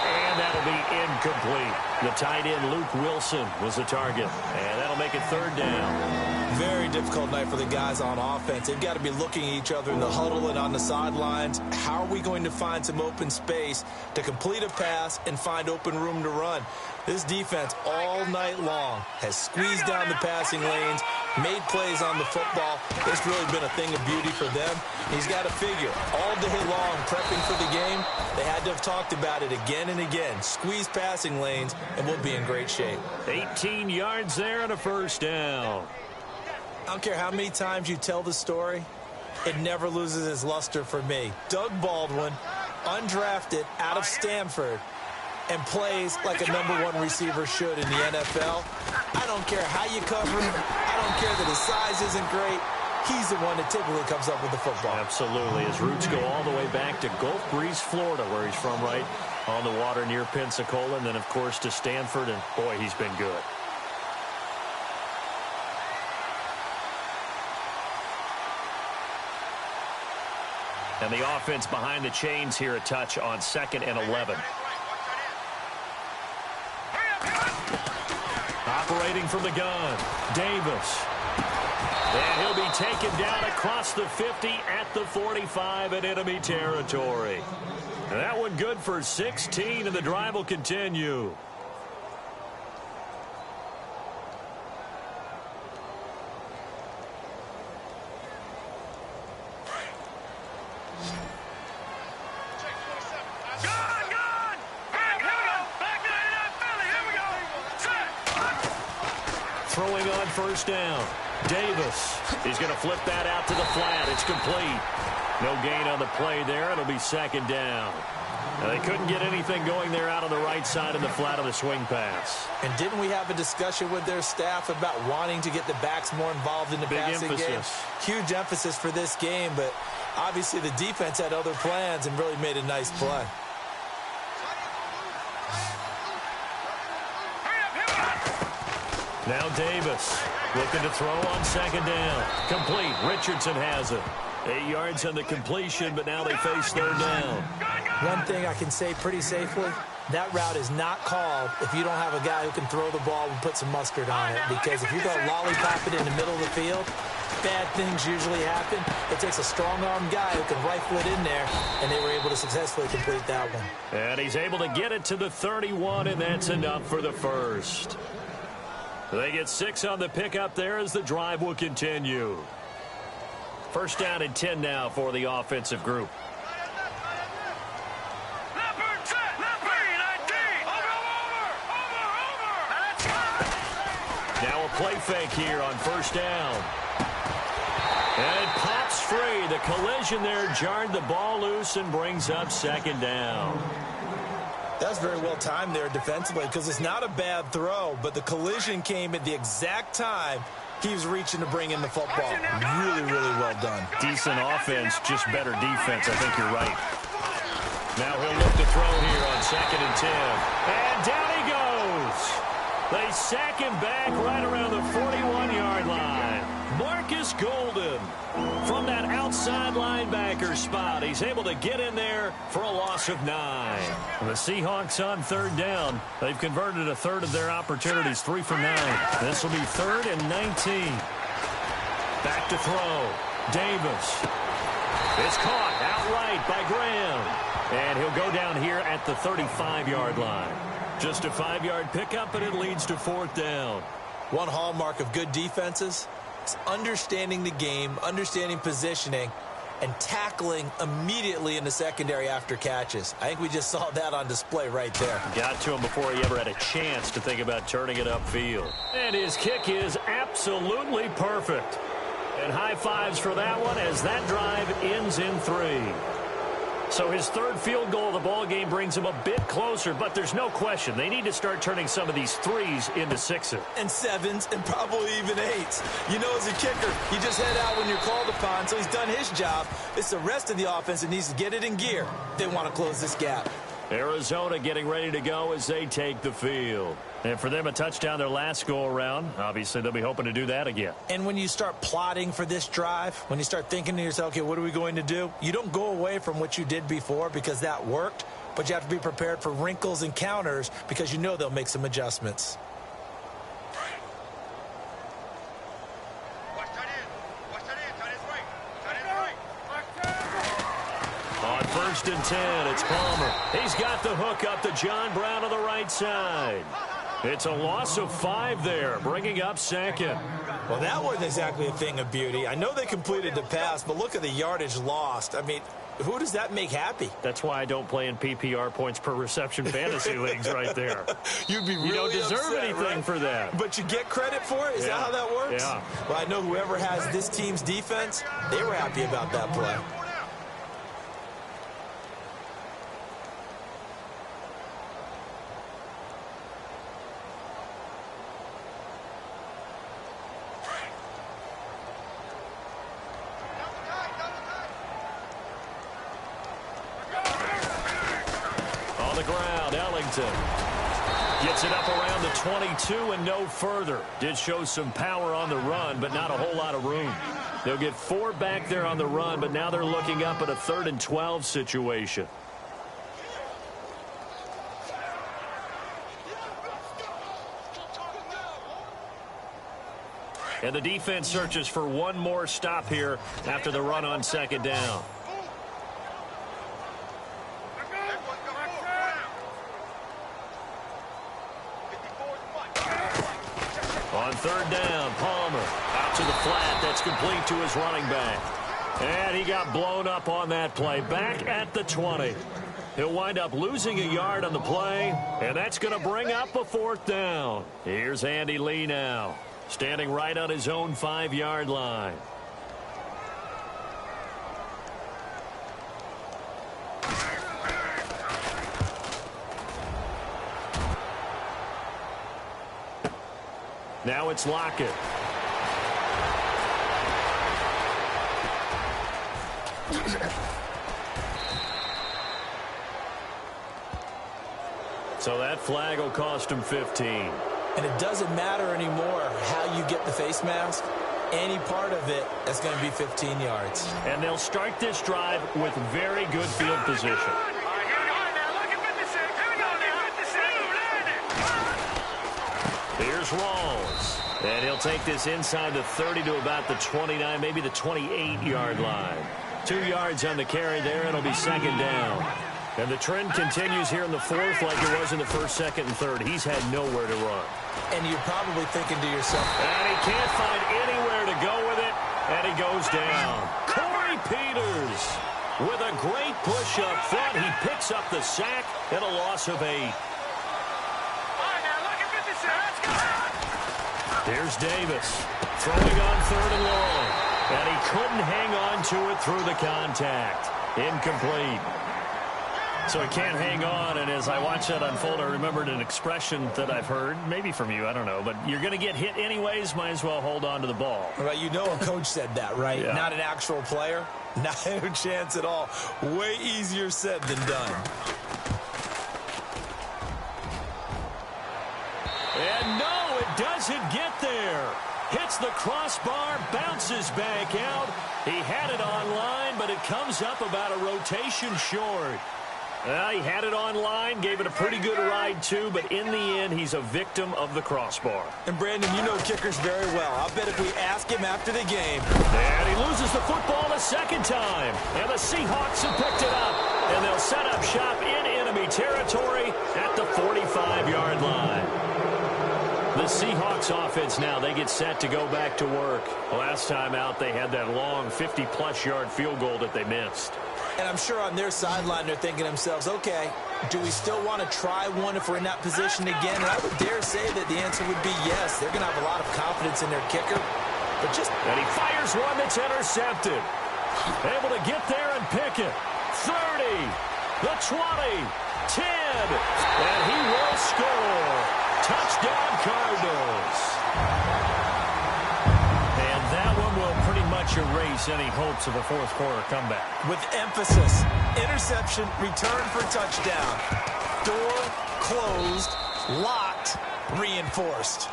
And that'll be incomplete. The tight end, Luke Wilson, was the target. And that'll make it third down. Very difficult night for the guys on offense. They've got to be looking at each other in the huddle and on the sidelines. How are we going to find some open space to complete a pass and find open room to run? This defense all night long has squeezed down the passing lanes, made plays on the football. It's really been a thing of beauty for them. He's got to figure all day long prepping for the game, they had to have talked about it again and again. Squeeze passing lanes, and we'll be in great shape. 18 yards there and a first down. I don't care how many times you tell the story, it never loses its luster for me. Doug Baldwin, undrafted out of Stanford, and plays like a #1 receiver should in the NFL. I don't care how you cover him. I don't care that his size isn't great. He's the one that typically comes up with the football. Absolutely. His roots go all the way back to Gulf Breeze, Florida, where he's from, right on the water near Pensacola, and then, of course, to Stanford, and, boy, he's been good. And the offense behind the chains here, a touch on 2nd and 11. Operating from the gun, Davis. And he'll be taken down across the 50 at the 45 in enemy territory. And that one good for 16, and the drive will continue. Throwing on first down. Davis. He's going to flip that out to the flat. It's complete. No gain on the play there. It'll be second down. Now, they couldn't get anything going there out on the right side of the flat of the swing pass. And didn't we have a discussion with their staff about wanting to get the backs more involved in the passing game? Huge emphasis for this game, but obviously the defense had other plans and really made a nice play. Now Davis looking to throw on second down. Complete. Richardson has it. 8 yards on the completion, but now they face third down. One thing I can say pretty safely, that route is not called if you don't have a guy who can throw the ball and put some mustard on it. Because if you're going to lollipop it in the middle of the field, bad things usually happen. It takes a strong-armed guy who can rifle it in there, and they were able to successfully complete that one. And he's able to get it to the 31, and that's enough for the first. They get 6 on the pickup there as the drive will continue. First down and 10 now for the offensive group. Now a play fake here on first down. And it pops free. The collision there jarred the ball loose and brings up second down. That's very well timed there defensively because it's not a bad throw, but the collision came at the exact time he was reaching to bring in the football. Really, really well done. Decent offense, just better defense. I think you're right. Now he'll look to throw here on 2nd and 10. And down he goes. They sack him back right around the 41-yard line. Marcus Golden from that outside linebacker spot. He's able to get in there for a loss of 9. The Seahawks on third down. They've converted a third of their opportunities, 3 for 9. This will be 3rd and 19. Back to throw. Davis. It's caught outright by Graham. And he'll go down here at the 35-yard line. Just a 5-yard pickup, and it leads to 4th down. One hallmark of good defenses is understanding the game, understanding positioning, and tackling immediately in the secondary after catches. I think we just saw that on display right there. Got to him before he ever had a chance to think about turning it upfield. And his kick is absolutely perfect. And high fives for that one as that drive ends in 3. So his third field goal of the ball game brings him a bit closer, but there's no question they need to start turning some of these 3s into 6s. And 7s and probably even 8s. You know, as a kicker, you just head out when you're called upon, so he's done his job. It's the rest of the offense that needs to get it in gear. They want to close this gap. Arizona getting ready to go as they take the field. And for them, a touchdown their last go-around. Obviously, they'll be hoping to do that again. And when you start plotting for this drive, when you start thinking to yourself, okay, what are we going to do? You don't go away from what you did before because that worked, but you have to be prepared for wrinkles and counters because you know they'll make some adjustments. On 1st and 10, it's Palmer. He's got the hook up to John Brown on the right side. It's a loss of 5 there, bringing up 2nd. Well, that wasn't exactly a thing of beauty. I know they completed the pass, but look at the yardage lost. I mean, who does that make happy? That's why I don't play in PPR points per reception fantasy leagues right there. You'd be really You don't deserve upset, anything right? for that. But you get credit for it? Is that how that works? Yeah. Well, I know whoever has this team's defense, they were happy about that play. Gets it up around the 22 and no further. Did show some power on the run, but not a whole lot of room. They'll get 4 back there on the run, but now they're looking up at a 3rd and 12 situation. And the defense searches for one more stop here after the run on 2nd down. On 3rd down, Palmer out to the flat. That's complete to his running back. And he got blown up on that play. Back at the 20. He'll wind up losing a yard on the play, and that's going to bring up a 4th down. Here's Andy Lee now, standing right on his own 5-yard line. Now it's Lockett. So that flag will cost him 15. And it doesn't matter anymore how you get the face mask. Any part of it is going to be 15 yards. And they'll start this drive with very good field position. Here's Rawls. And he'll take this inside the 30 to about the 29, maybe the 28-yard line. 2 yards on the carry there. It'll be 2nd down. And the trend continues here in the 4th like it was in the 1st, 2nd, and 3rd. He's had nowhere to run. And you're probably thinking to yourself, and he can't find anywhere to go with it, and he goes down. Corey Peters with a great push up front. He picks up the sack and a loss of 8. Here's Davis throwing on 3rd and long, and he couldn't hang on to it through the contact. Incomplete. So he can't hang on, and as I watched that unfold, I remembered an expression that I've heard, maybe from you, I don't know, but you're going to get hit anyways, might as well hold on to the ball. Well, you know a coach said that, right? Yeah. Not an actual player. Not a chance at all. Way easier said than done. And no, it doesn't get there. Hits the crossbar, bounces back out. He had it online, but it comes up about a rotation short. He had it online, gave it a pretty good ride, too, but in the end, he's a victim of the crossbar. And, Brandon, you know kickers very well. I'll bet if we ask him after the game. And he loses the football a 2nd time. And the Seahawks have picked it up. And they'll set up shop in enemy territory at the 45-yard line. The Seahawks offense now, they get set to go back to work. Last time out, they had that long 50-plus yard field goal that they missed. And I'm sure on their sideline, they're thinking to themselves, okay, do we still want to try one if we're in that position again? And I would dare say that the answer would be yes. They're going to have a lot of confidence in their kicker. And he fires one that's intercepted. Able to get there and pick it. 30, the 20, 10, and he will score. Touchdown, Cardinals. And that one will pretty much erase any hopes of a fourth quarter comeback. With emphasis, interception, return for touchdown. Door closed, locked, reinforced.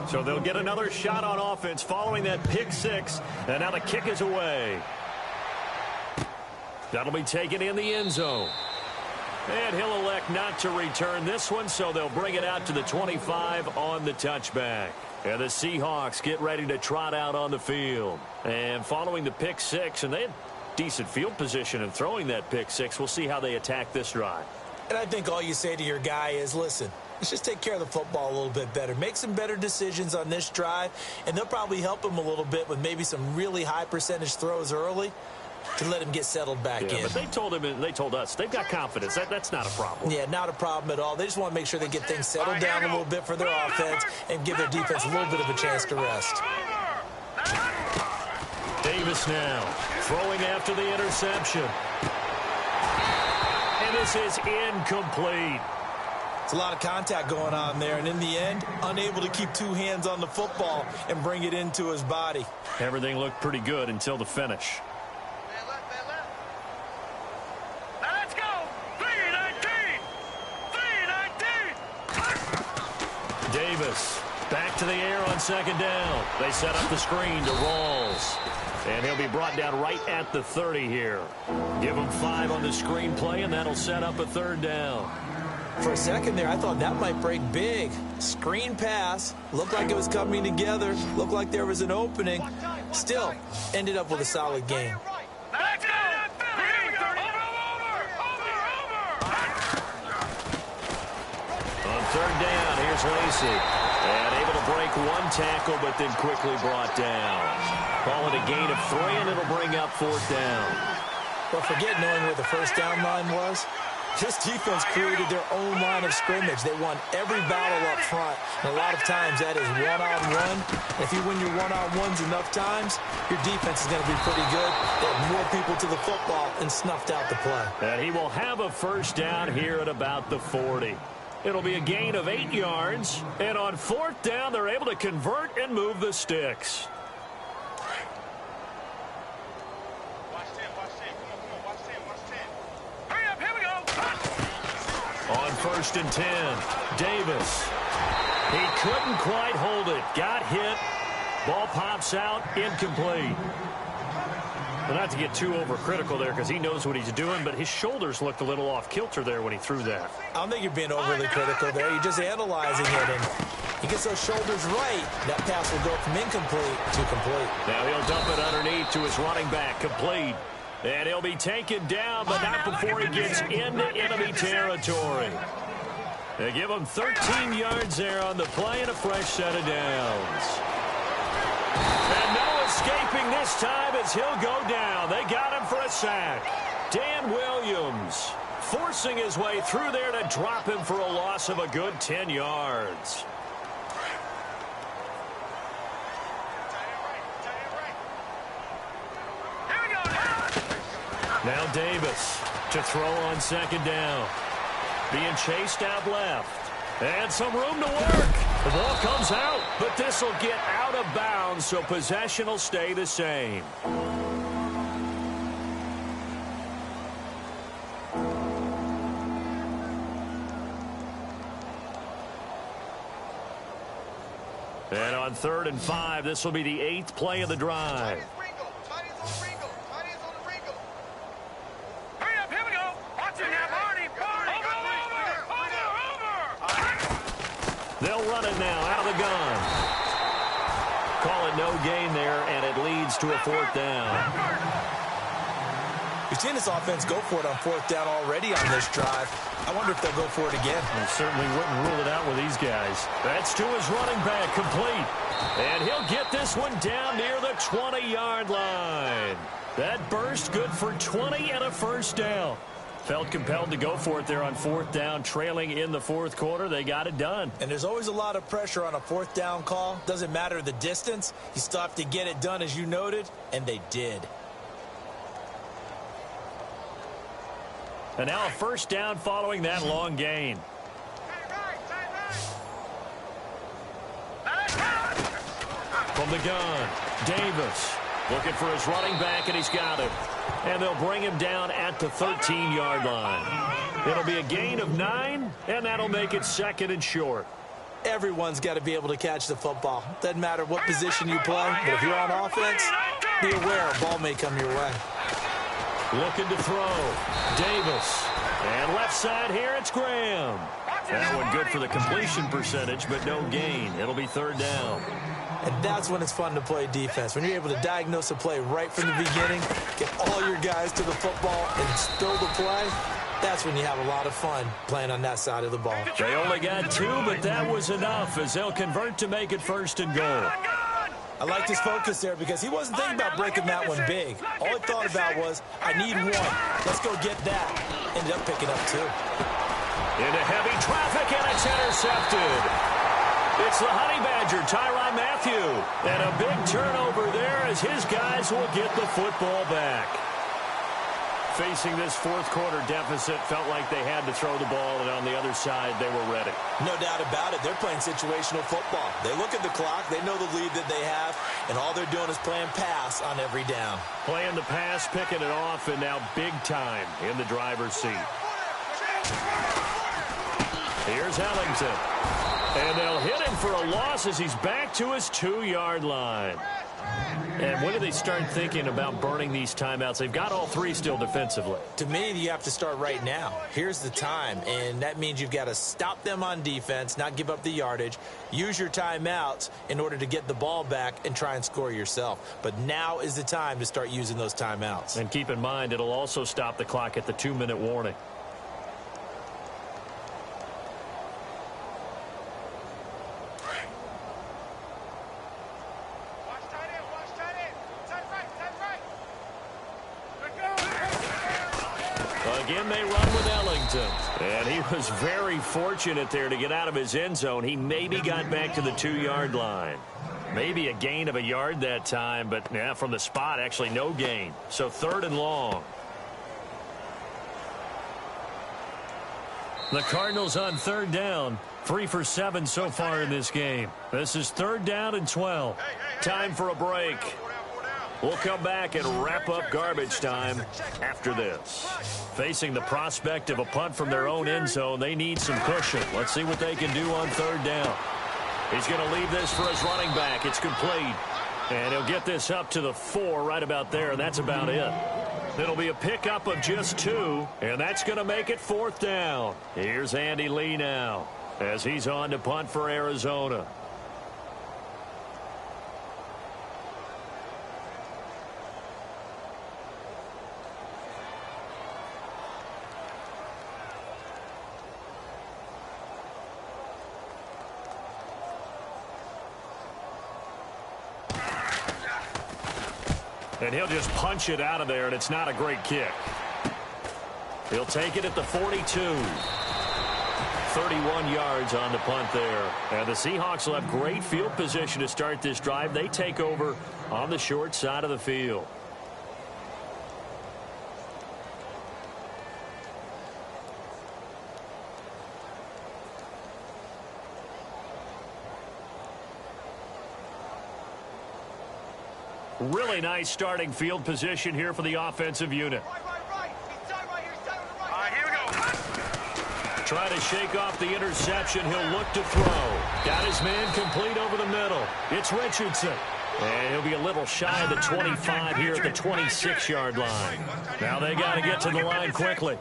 So they'll get another shot on offense following that pick six. And now the kick is away. That'll be taken in the end zone. And he'll elect not to return this one, so they'll bring it out to the 25 on the touchback. And the Seahawks get ready to trot out on the field. And following the pick six, and they had decent field position in throwing that pick six, we'll see how they attack this drive. And I think all you say to your guy is, listen, let's just take care of the football a little bit better. Make some better decisions on this drive, and they'll probably help him a little bit with maybe some really high percentage throws early to let him get settled back in. But they told him, and they told us, they've got confidence. That's not a problem. Yeah, not a problem at all. They just want to make sure they get things settled down a little bit for their offense and give their defense a little bit of a chance to rest. Davis now throwing after the interception. And this is incomplete. It's a lot of contact going on there, and in the end, unable to keep two hands on the football and bring it into his body. Everything looked pretty good until the finish. Now let's go. 319. 319. Davis back to the air on second down. They set up the screen to Rawls. And he'll be brought down right at the 30 here. Give him 5 on the screen play, and that'll set up a third down. For a second there, I thought that might break big. Screen pass. Looked like it was coming together. Looked like there was an opening. Still, ended up with a solid game. Let's go. On third down, here's Lacey. And able to break one tackle, but then quickly brought down. Call it a gain of 3, and it'll bring up fourth down. Well, forget knowing where the first down line was. This defense created their own line of scrimmage. They won every battle up front. And a lot of times that is one-on-one. If you win your one-on-ones enough times, your defense is going to be pretty good. They have more people to the football and snuffed out the play. And he will have a first down here at about the 40. It'll be a gain of 8 yards. And on fourth down, they're able to convert and move the sticks. On first and 10, Davis. He couldn't quite hold it. Got hit. Ball pops out. Incomplete. Well, not to get too overcritical there because he knows what he's doing, but his shoulders looked a little off kilter there when he threw that. I don't think you're being overly critical there. You're just analyzing it, and he gets those shoulders right. That pass will go from incomplete to complete. Now he'll dump it underneath to his running back. Complete. And he'll be taken down, but not before he gets into enemy territory. They give him 13 yards there on the play and a fresh set of downs. And no escaping this time as he'll go down. They got him for a sack. Dan Williams forcing his way through there to drop him for a loss of a good 10 yards. Now Davis to throw on second down. Being chased out left. And some room to work. The ball comes out, but this will get out of bounds, so possession will stay the same. And on 3rd and 5, this will be the 8th play of the drive. They'll run it now out of the gun. Call it no gain there, and it leads to a 4th down. We've seen this offense go for it on 4th down already on this drive. I wonder if they'll go for it again. They certainly wouldn't rule it out with these guys. That's to his running back, complete. And he'll get this one down near the 20-yard line. That burst good for 20 and a 1st down. Felt compelled to go for it there on 4th down, trailing in the 4th quarter. They got it done. And there's always a lot of pressure on a 4th down call. Doesn't matter the distance. You still have to get it done, as you noted, and they did. And now a 1st down following that long gain. From the gun, Davis looking for his running back, and he's got it. And they'll bring him down at the 13-yard line. It'll be a gain of 9, and that'll make it 2nd and short. Everyone's got to be able to catch the football. Doesn't matter what position you play, but if you're on offense, be aware a ball may come your way. Looking to throw. Davis. And left side here, it's Graham. That one good for the completion percentage, but no gain. It'll be 3rd down. And that's when it's fun to play defense. When you're able to diagnose a play right from the beginning, get all your guys to the football and spill the play, that's when you have a lot of fun playing on that side of the ball. They only got 2, but that was enough as they'll convert to make it 1st and goal. I liked his focus there because he wasn't thinking about breaking that one big. All he thought about was, I need 1. Let's go get that. Ended up picking up 2. Into heavy traffic, and it's intercepted. It's the Honey Badger, Tyrann Mathieu. And a big turnover there as his guys will get the football back. Facing this 4th quarter deficit, felt like they had to throw the ball, and on the other side, they were ready. No doubt about it. They're playing situational football. They look at the clock. They know the lead that they have, and all they're doing is playing pass on every down. Playing the pass, picking it off, and now big time in the driver's seat. Here's Ellington. And they'll hit him for a loss as he's back to his 2-yard line. And when do they start thinking about burning these timeouts? They've got all 3 still defensively. To me, you have to start right now. Here's the time, and that means you've got to stop them on defense, not give up the yardage, use your timeouts in order to get the ball back and try and score yourself. But now is the time to start using those timeouts. And keep in mind, it'll also stop the clock at the 2-minute warning. Again, they run with Ellington. And he was very fortunate there to get out of his end zone. He maybe got back to the 2-yard line. Maybe a gain of a yard that time, but yeah, from the spot, actually no gain. So 3rd and long. The Cardinals on 3rd down. 3 for 7 so far in this game. This is 3rd down and 12. Time for a break. We'll come back and wrap up garbage time after this. Facing the prospect of a punt from their own end zone, they need some cushion. Let's see what they can do on 3rd down. He's going to leave this for his running back. It's complete. And he'll get this up to the 4 right about there, and that's about it. It'll be a pickup of just 2, and that's going to make it 4th down. Here's Andy Lee now as he's on to punt for Arizona. And he'll just punch it out of there, and it's not a great kick. He'll take it at the 42. 31 yards on the punt there. And the Seahawks will have great field position to start this drive. They take over on the short side of the field. Really nice starting field position here for the offensive unit. Here we go. Trying to shake off the interception. He'll look to throw. Got his man complete over the middle. It's Richardson. And he'll be a little shy of the 25 here at the 26-yard line. Now they got to get to the line quickly.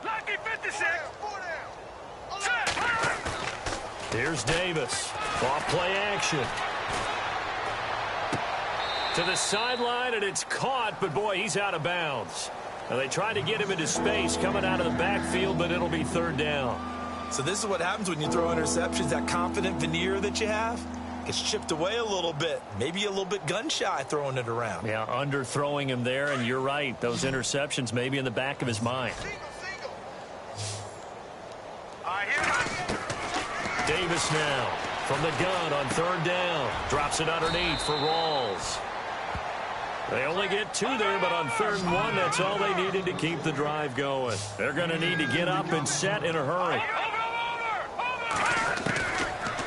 Here's Davis. Off play action. To the sideline, and it's caught, but boy, he's out of bounds. Now, they tried to get him into space coming out of the backfield, but it'll be third down. So this is what happens when you throw interceptions. That confident veneer that you have gets chipped away a little bit. Maybe a little bit gun-shy throwing it around. Yeah, underthrowing him there, and you're right. Those interceptions may be in the back of his mind. Davis now from the gun on third down. Drops it underneath for Rawls. They only get 2 there, but on 3rd and 1, that's all they needed to keep the drive going. They're going to need to get up and set in a hurry.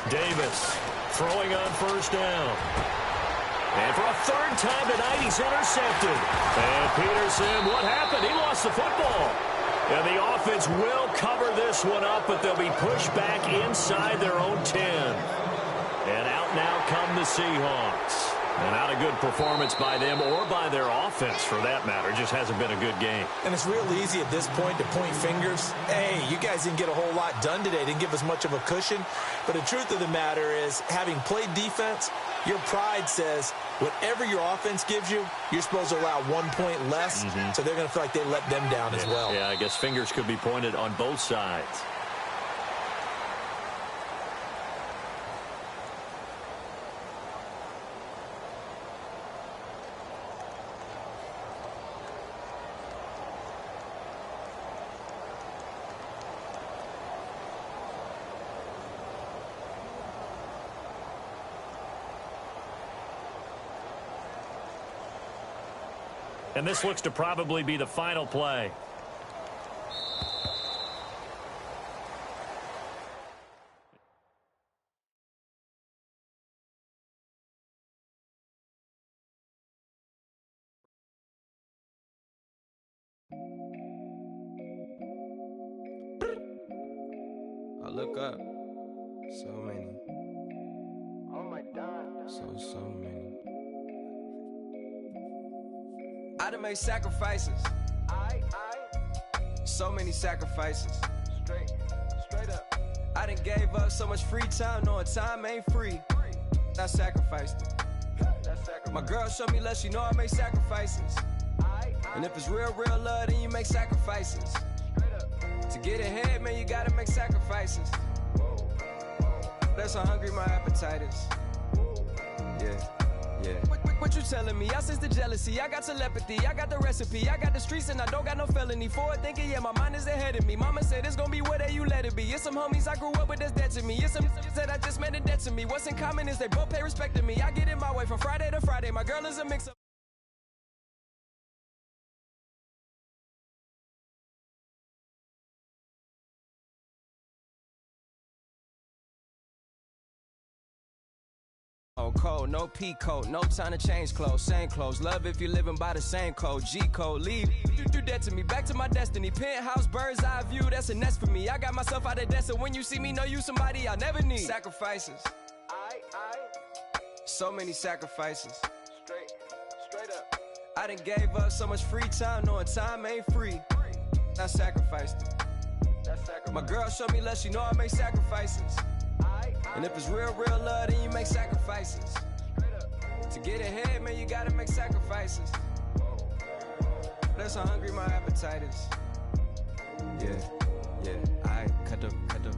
Davis throwing on 1st down. And for a 3rd time tonight, he's intercepted. And Peterson, what happened? He lost the football. And the offense will cover this one up, but they'll be pushed back inside their own 10. And out now come the Seahawks. And not a good performance by them or by their offense, for that matter. It just hasn't been a good game. And it's real easy at this point to point fingers. Hey, you guys didn't get a whole lot done today. Didn't give us much of a cushion. But the truth of the matter is, having played defense, your pride says whatever your offense gives you, you're supposed to allow 1 point less. So they're going to feel like they let them down as well. Yeah, I guess fingers could be pointed on both sides. And this looks to probably be the final play. I look up. So many. Oh my God. So many. I done made sacrifices. So many sacrifices. Straight up. I done gave up so much free time, knowing time ain't free. I sacrificed it. My girl showed me love, she know I make sacrifices. And if it's real love, then you make sacrifices. To get ahead, man, you gotta make sacrifices. That's how hungry my appetite is. Yeah. What you telling me? I sense the jealousy, I got telepathy, I got the recipe, I got the streets and I don't got no felony. Forward thinking, yeah, my mind is ahead of me. Mama said it's gonna be whatever you let it be. It's some homies I grew up with that's dead to me. It's some that I just met in debt to me. What's in common is they both pay respect to me. I get in my way from Friday to Friday. My girl is a mix of cold, no P code, no time to change clothes, same clothes. Love if you're living by the same code, G code. Leave, do that to me, back to my destiny. Penthouse, bird's eye view, that's a nest for me. I got myself out of debt, so when you see me, know you somebody I'll never need. Sacrifices, so many sacrifices. Straight up. I done gave up so much free time, knowing time ain't free. I sacrificed it. My girl showed me love, she know I make sacrifices. And if it's real love, then you make sacrifices. To get ahead, man, you gotta make sacrifices. That's how hungry my appetite is. Yeah. I cut the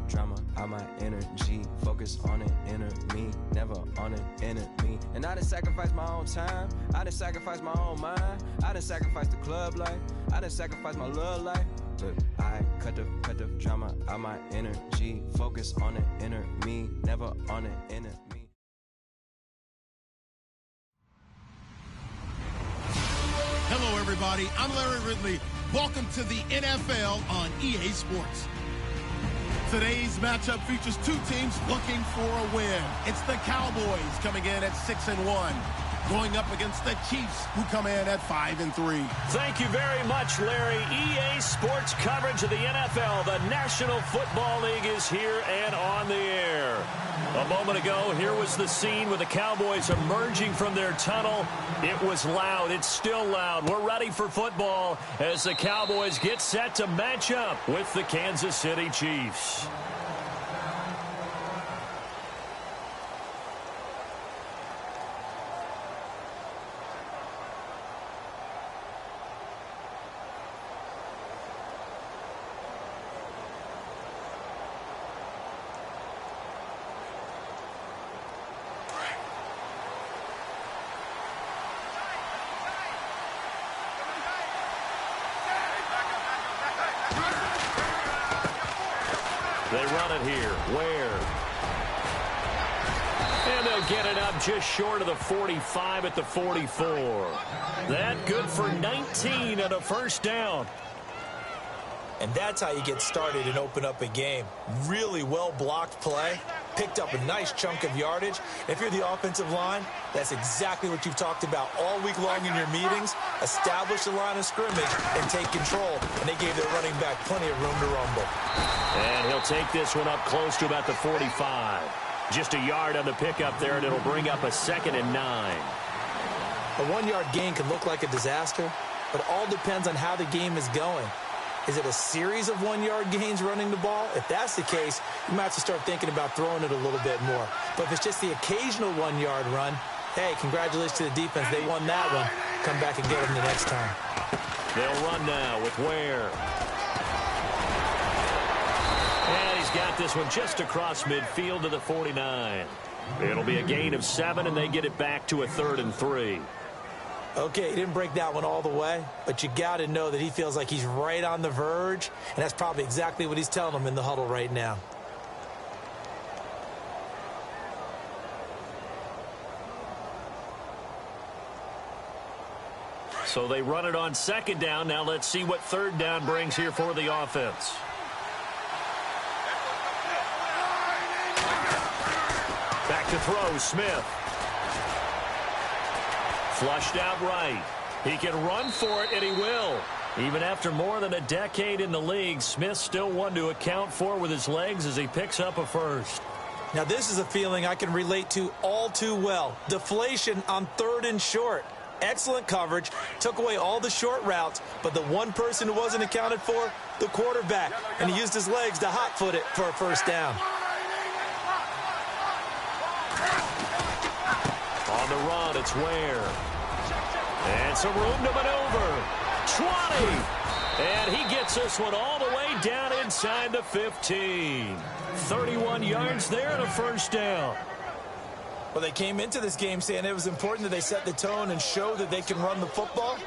drama out my energy. Focus on an inner me, never on an enemy. And I done sacrificed my own time. I done sacrificed my own mind. I done sacrificed the club life. I done sacrificed my love life. But I cut the drama out my energy. Focus on an inner me, never on an enemy. Hello, everybody. I'm Larry Ridley. Welcome to the NFL on EA Sports. Today's matchup features 2 teams looking for a win. It's the Cowboys coming in at 6-1. Going up against the Chiefs, who come in at 5-3. Thank you very much, Larry. EA Sports coverage of the NFL. The National Football League is here and on the air. A moment ago, here was the scene with the Cowboys emerging from their tunnel. It was loud. It's still loud. We're ready for football as the Cowboys get set to match up with the Kansas City Chiefs. They run it here. Where? And they'll get it up just short of the 45 at the 44. That good for 19 and a first down. And that's how you get started and open up a game. Really well-blocked play. Picked up a nice chunk of yardage. If you're the offensive line, that's exactly what you've talked about all week long in your meetings. Establish the line of scrimmage and take control. And they gave their running back plenty of room to rumble. And he'll take this one up close to about the 45. Just a yard on the pickup there, and it'll bring up a 2nd and 9. A 1-yard gain can look like a disaster, but it all depends on how the game is going. Is it a series of 1-yard gains running the ball? If that's the case, you might have to start thinking about throwing it a little bit more. But if it's just the occasional 1-yard run, hey, congratulations to the defense. They won that one. Come back and get them the next time. They'll run now with Ware. And he's got this one just across midfield to the 49. It'll be a gain of 7, and they get it back to a 3rd and 3. Okay, he didn't break that one all the way, but you got to know that he feels like he's right on the verge, and that's probably exactly what he's telling them in the huddle right now. So they run it on 2nd down. Now let's see what 3rd down brings here for the offense. Back to throw, Smith. Flushed out right. He can run for it, and he will. Even after more than a decade in the league, Smith still one to account for with his legs as he picks up a first. Now, this is a feeling I can relate to all too well. Deflation on 3rd and short. Excellent coverage. Took away all the short routes, but the one person who wasn't accounted for, the quarterback. And he used his legs to hot-foot it for a first down. On the run, it's Ware. And some room to maneuver. 20. And he gets this one all the way down inside the 15. 31 yards there and a first down. Well, they came into this game saying it was important that they set the tone and show that they can run the football.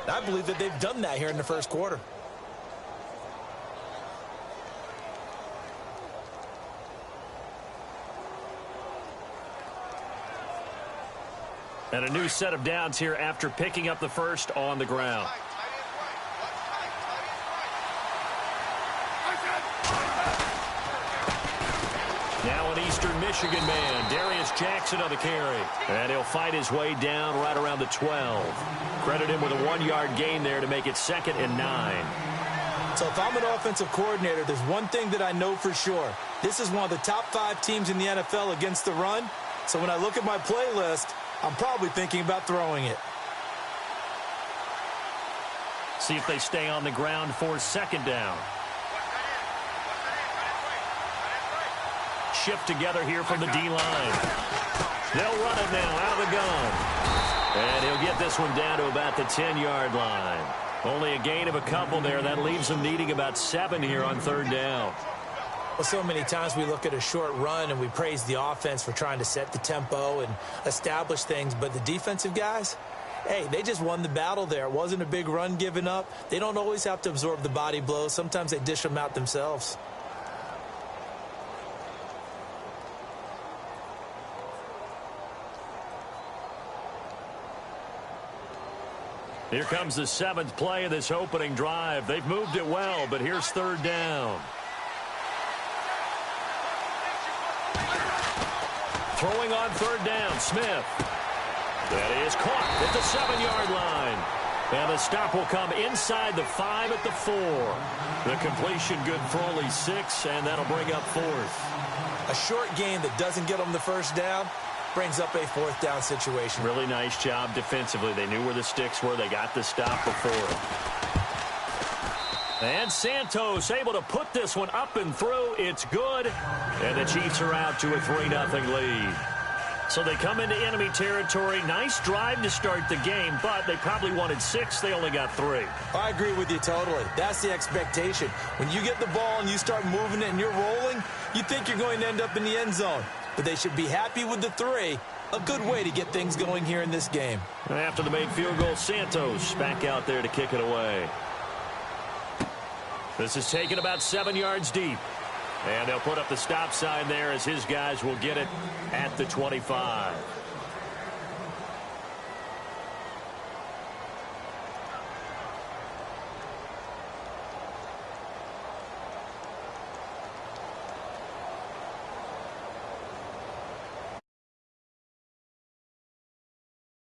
I believe that they've done that here in the first quarter. And a new set of downs here after picking up the first on the ground. Now an Eastern Michigan man, Darius Jackson on the carry. And he'll fight his way down right around the 12. Credit him with a 1-yard gain there to make it 2nd and 9. So if I'm an offensive coordinator, there's one thing that I know for sure. This is one of the top 5 teams in the NFL against the run. So when I look at my playlist, I'm probably thinking about throwing it. See if they stay on the ground for 2nd down. Shift together here from the D-line. They'll run it now out of the gun. And he'll get this one down to about the 10-yard line. Only a gain of a couple there. That leaves him needing about 7 here on 3rd down. Well, so many times we look at a short run and we praise the offense for trying to set the tempo and establish things. But the defensive guys, hey, they just won the battle there. It wasn't a big run given up. They don't always have to absorb the body blows. Sometimes they dish them out themselves. Here comes the 7th play of this opening drive. They've moved it well, but here's 3rd down. Throwing on 3rd down, Smith. That is caught at the 7-yard line. And the stop will come inside the 5 at the 4. The completion good for only 6, and that'll bring up 4th. A short gain that doesn't get them the first down brings up a 4th down situation. Really nice job defensively. They knew where the sticks were. They got the stop before. And Santos able to put this one up and through. It's good. And the Chiefs are out to a 3-0 lead. So they come into enemy territory. Nice drive to start the game, but they probably wanted 6. They only got 3. I agree with you totally. That's the expectation. When you get the ball and you start moving it and you're rolling, you think you're going to end up in the end zone. But they should be happy with the 3. A good way to get things going here in this game. After the made field goal, Santos back out there to kick it away. This is taken about 7 yards deep. And they'll put up the stop sign there as his guys will get it at the 25.